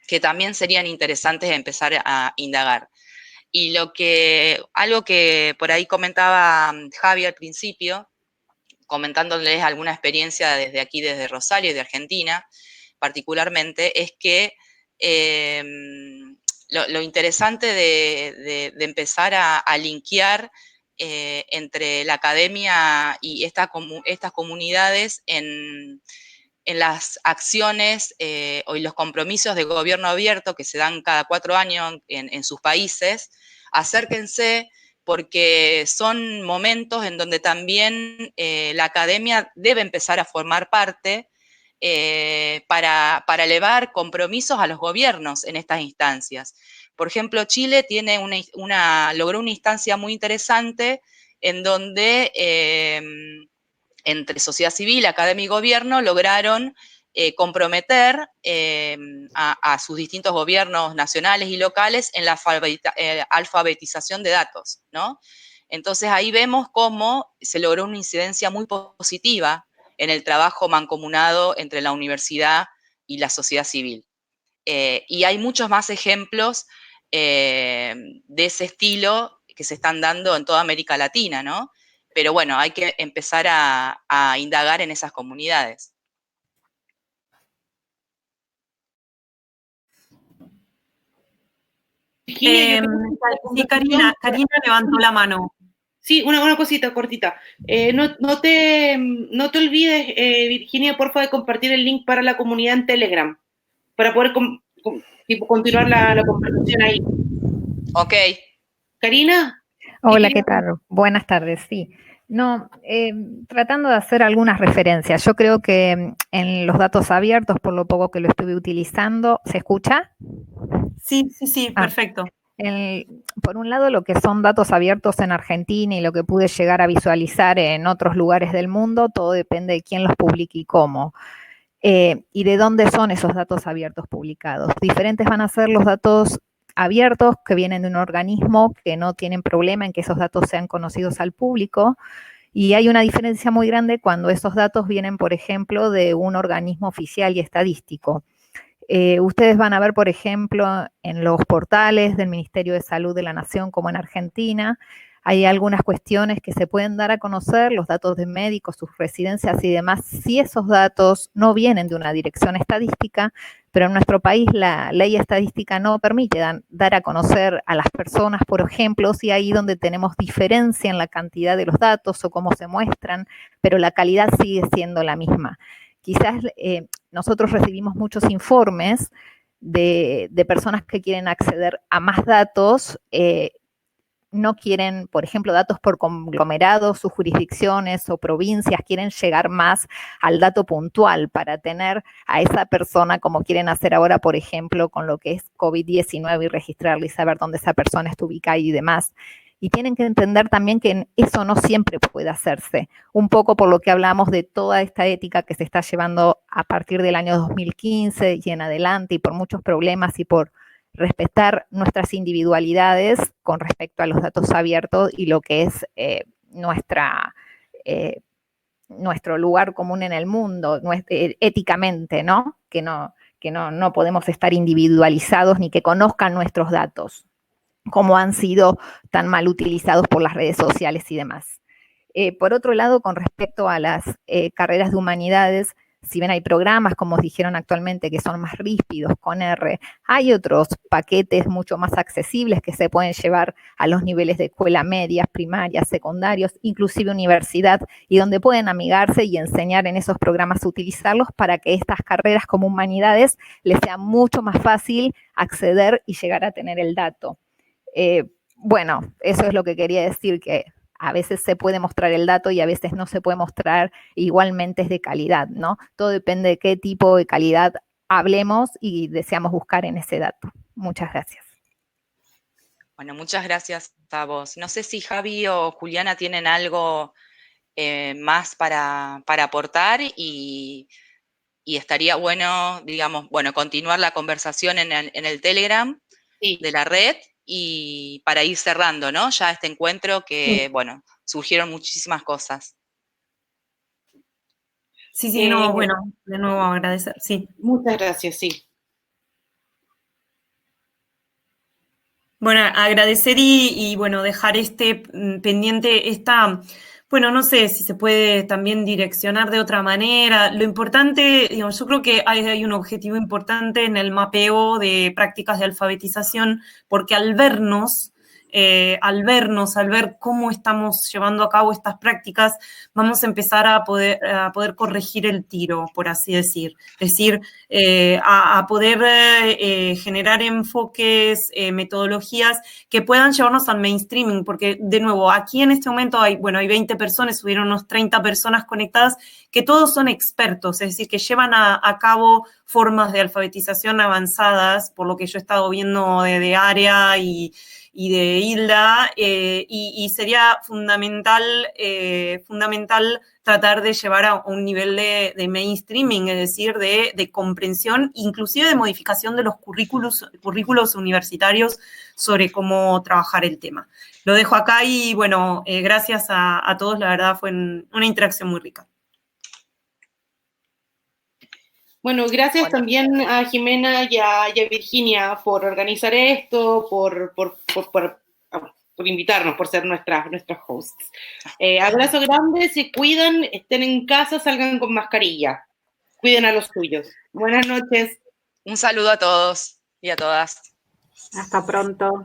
que también serían interesantes de empezar a indagar. Y algo que por ahí comentaba Javi al principio, comentándoles alguna experiencia desde aquí, desde Rosario y de Argentina, particularmente, es que lo interesante de empezar a linkear entre la academia y estas comunidades en las acciones y los compromisos de gobierno abierto que se dan cada 4 años en sus países, acérquense porque son momentos en donde también la academia debe empezar a formar parte para elevar compromisos a los gobiernos en estas instancias. Por ejemplo, Chile logró una instancia muy interesante en donde entre sociedad civil, academia y gobierno lograron comprometer a sus distintos gobiernos nacionales y locales en la alfabetización de datos, ¿no? Entonces ahí vemos cómo se logró una incidencia muy positiva en el trabajo mancomunado entre la universidad y la sociedad civil. Y hay muchos más ejemplos de ese estilo que se están dando en toda América Latina, ¿no? Pero bueno, hay que empezar a indagar en esas comunidades. Sí, Karina levantó la mano. Sí, una cosita cortita. No te olvides, Virginia, porfa, de compartir el link para la comunidad en Telegram, para poder continuar la conversación ahí. Ok. Karina. Hola, ¿qué tal? Buenas tardes, sí. No, tratando de hacer algunas referencias. Yo creo que en los datos abiertos, por lo poco que lo estuve utilizando, ¿se escucha? Sí, perfecto. Por un lado, lo que son datos abiertos en Argentina y lo que pude llegar a visualizar en otros lugares del mundo, todo depende de quién los publique y cómo. Y de dónde son esos datos abiertos publicados. Diferentes van a ser los datos abiertos que vienen de un organismo que no tienen problema en que esos datos sean conocidos al público, Y hay una diferencia muy grande cuando esos datos vienen, por ejemplo, de un organismo oficial y estadístico. Ustedes van a ver, por ejemplo, en los portales del Ministerio de Salud de la Nación, como en Argentina, hay algunas cuestiones que se pueden dar a conocer, los datos de médicos, sus residencias y demás, si esos datos no vienen de una dirección estadística, pero en nuestro país la ley estadística no permite dar a conocer a las personas, por ejemplo, si ahí donde tenemos diferencia en la cantidad de los datos o cómo se muestran, pero la calidad sigue siendo la misma. Quizás nosotros recibimos muchos informes de personas que quieren acceder a más datos, no quieren, por ejemplo, datos por conglomerados, sus jurisdicciones o provincias, quieren llegar más al dato puntual para tener a esa persona, como quieren hacer ahora, por ejemplo, con lo que es COVID-19 y registrarla y saber dónde esa persona está ubicada y demás. Y tienen que entender también que eso no siempre puede hacerse. Un poco por lo que hablamos de toda esta ética que se está llevando a partir del año 2015 y en adelante, y por muchos problemas y por respetar nuestras individualidades con respecto a los datos abiertos y lo que es nuestro lugar común en el mundo, éticamente, ¿no? Que no podemos estar individualizados ni que conozcan nuestros datos, como han sido tan mal utilizados por las redes sociales y demás. Por otro lado, con respecto a las carreras de humanidades, si bien hay programas, como dijeron actualmente, que son más rígidos con R, hay otros paquetes mucho más accesibles que se pueden llevar a los niveles de escuela media, primarias, secundarios, inclusive universidad, y donde pueden amigarse y enseñar en esos programas a utilizarlos para que estas carreras como humanidades les sea mucho más fácil acceder y llegar a tener el dato. Bueno, eso es lo que quería decir, que a veces se puede mostrar el dato y a veces no se puede mostrar, igualmente es de calidad, ¿no? Todo depende de qué tipo de calidad hablemos y deseamos buscar en ese dato. Muchas gracias. Bueno, muchas gracias a vos. No sé si Javi o Juliana tienen algo más para aportar y estaría bueno, digamos, bueno, continuar la conversación en el Telegram de la red. Y para ir cerrando, ¿no? Ya este encuentro que, bueno, surgieron muchísimas cosas. Sí, no, bueno, de nuevo agradecer, sí. Muchas gracias, sí. Bueno, agradecer y bueno, dejar pendiente bueno, no sé si se puede también direccionar de otra manera. Lo importante, digamos, yo creo que hay un objetivo importante en el mapeo de prácticas de alfabetización, porque al ver cómo estamos llevando a cabo estas prácticas, vamos a empezar a poder corregir el tiro, por así decir. Es decir, a poder generar enfoques, metodologías que puedan llevarnos al mainstreaming, porque, de nuevo, aquí en este momento hay 20 personas, hubieron unos 30 personas conectadas, que todos son expertos, es decir, que llevan a cabo formas de alfabetización avanzadas, por lo que yo he estado viendo de área y de Hilda, y sería fundamental tratar de llevar a un nivel de mainstreaming, es decir, de comprensión, inclusive de modificación de los currículos universitarios sobre cómo trabajar el tema. Lo dejo acá y, bueno, gracias a todos, la verdad fue una interacción muy rica. Bueno, gracias también a Jimena y a Virginia por organizar esto, por invitarnos, por ser nuestras hosts. Abrazo grande, se cuidan, estén en casa, salgan con mascarilla. Cuiden a los suyos. Buenas noches. Un saludo a todos y a todas. Hasta pronto.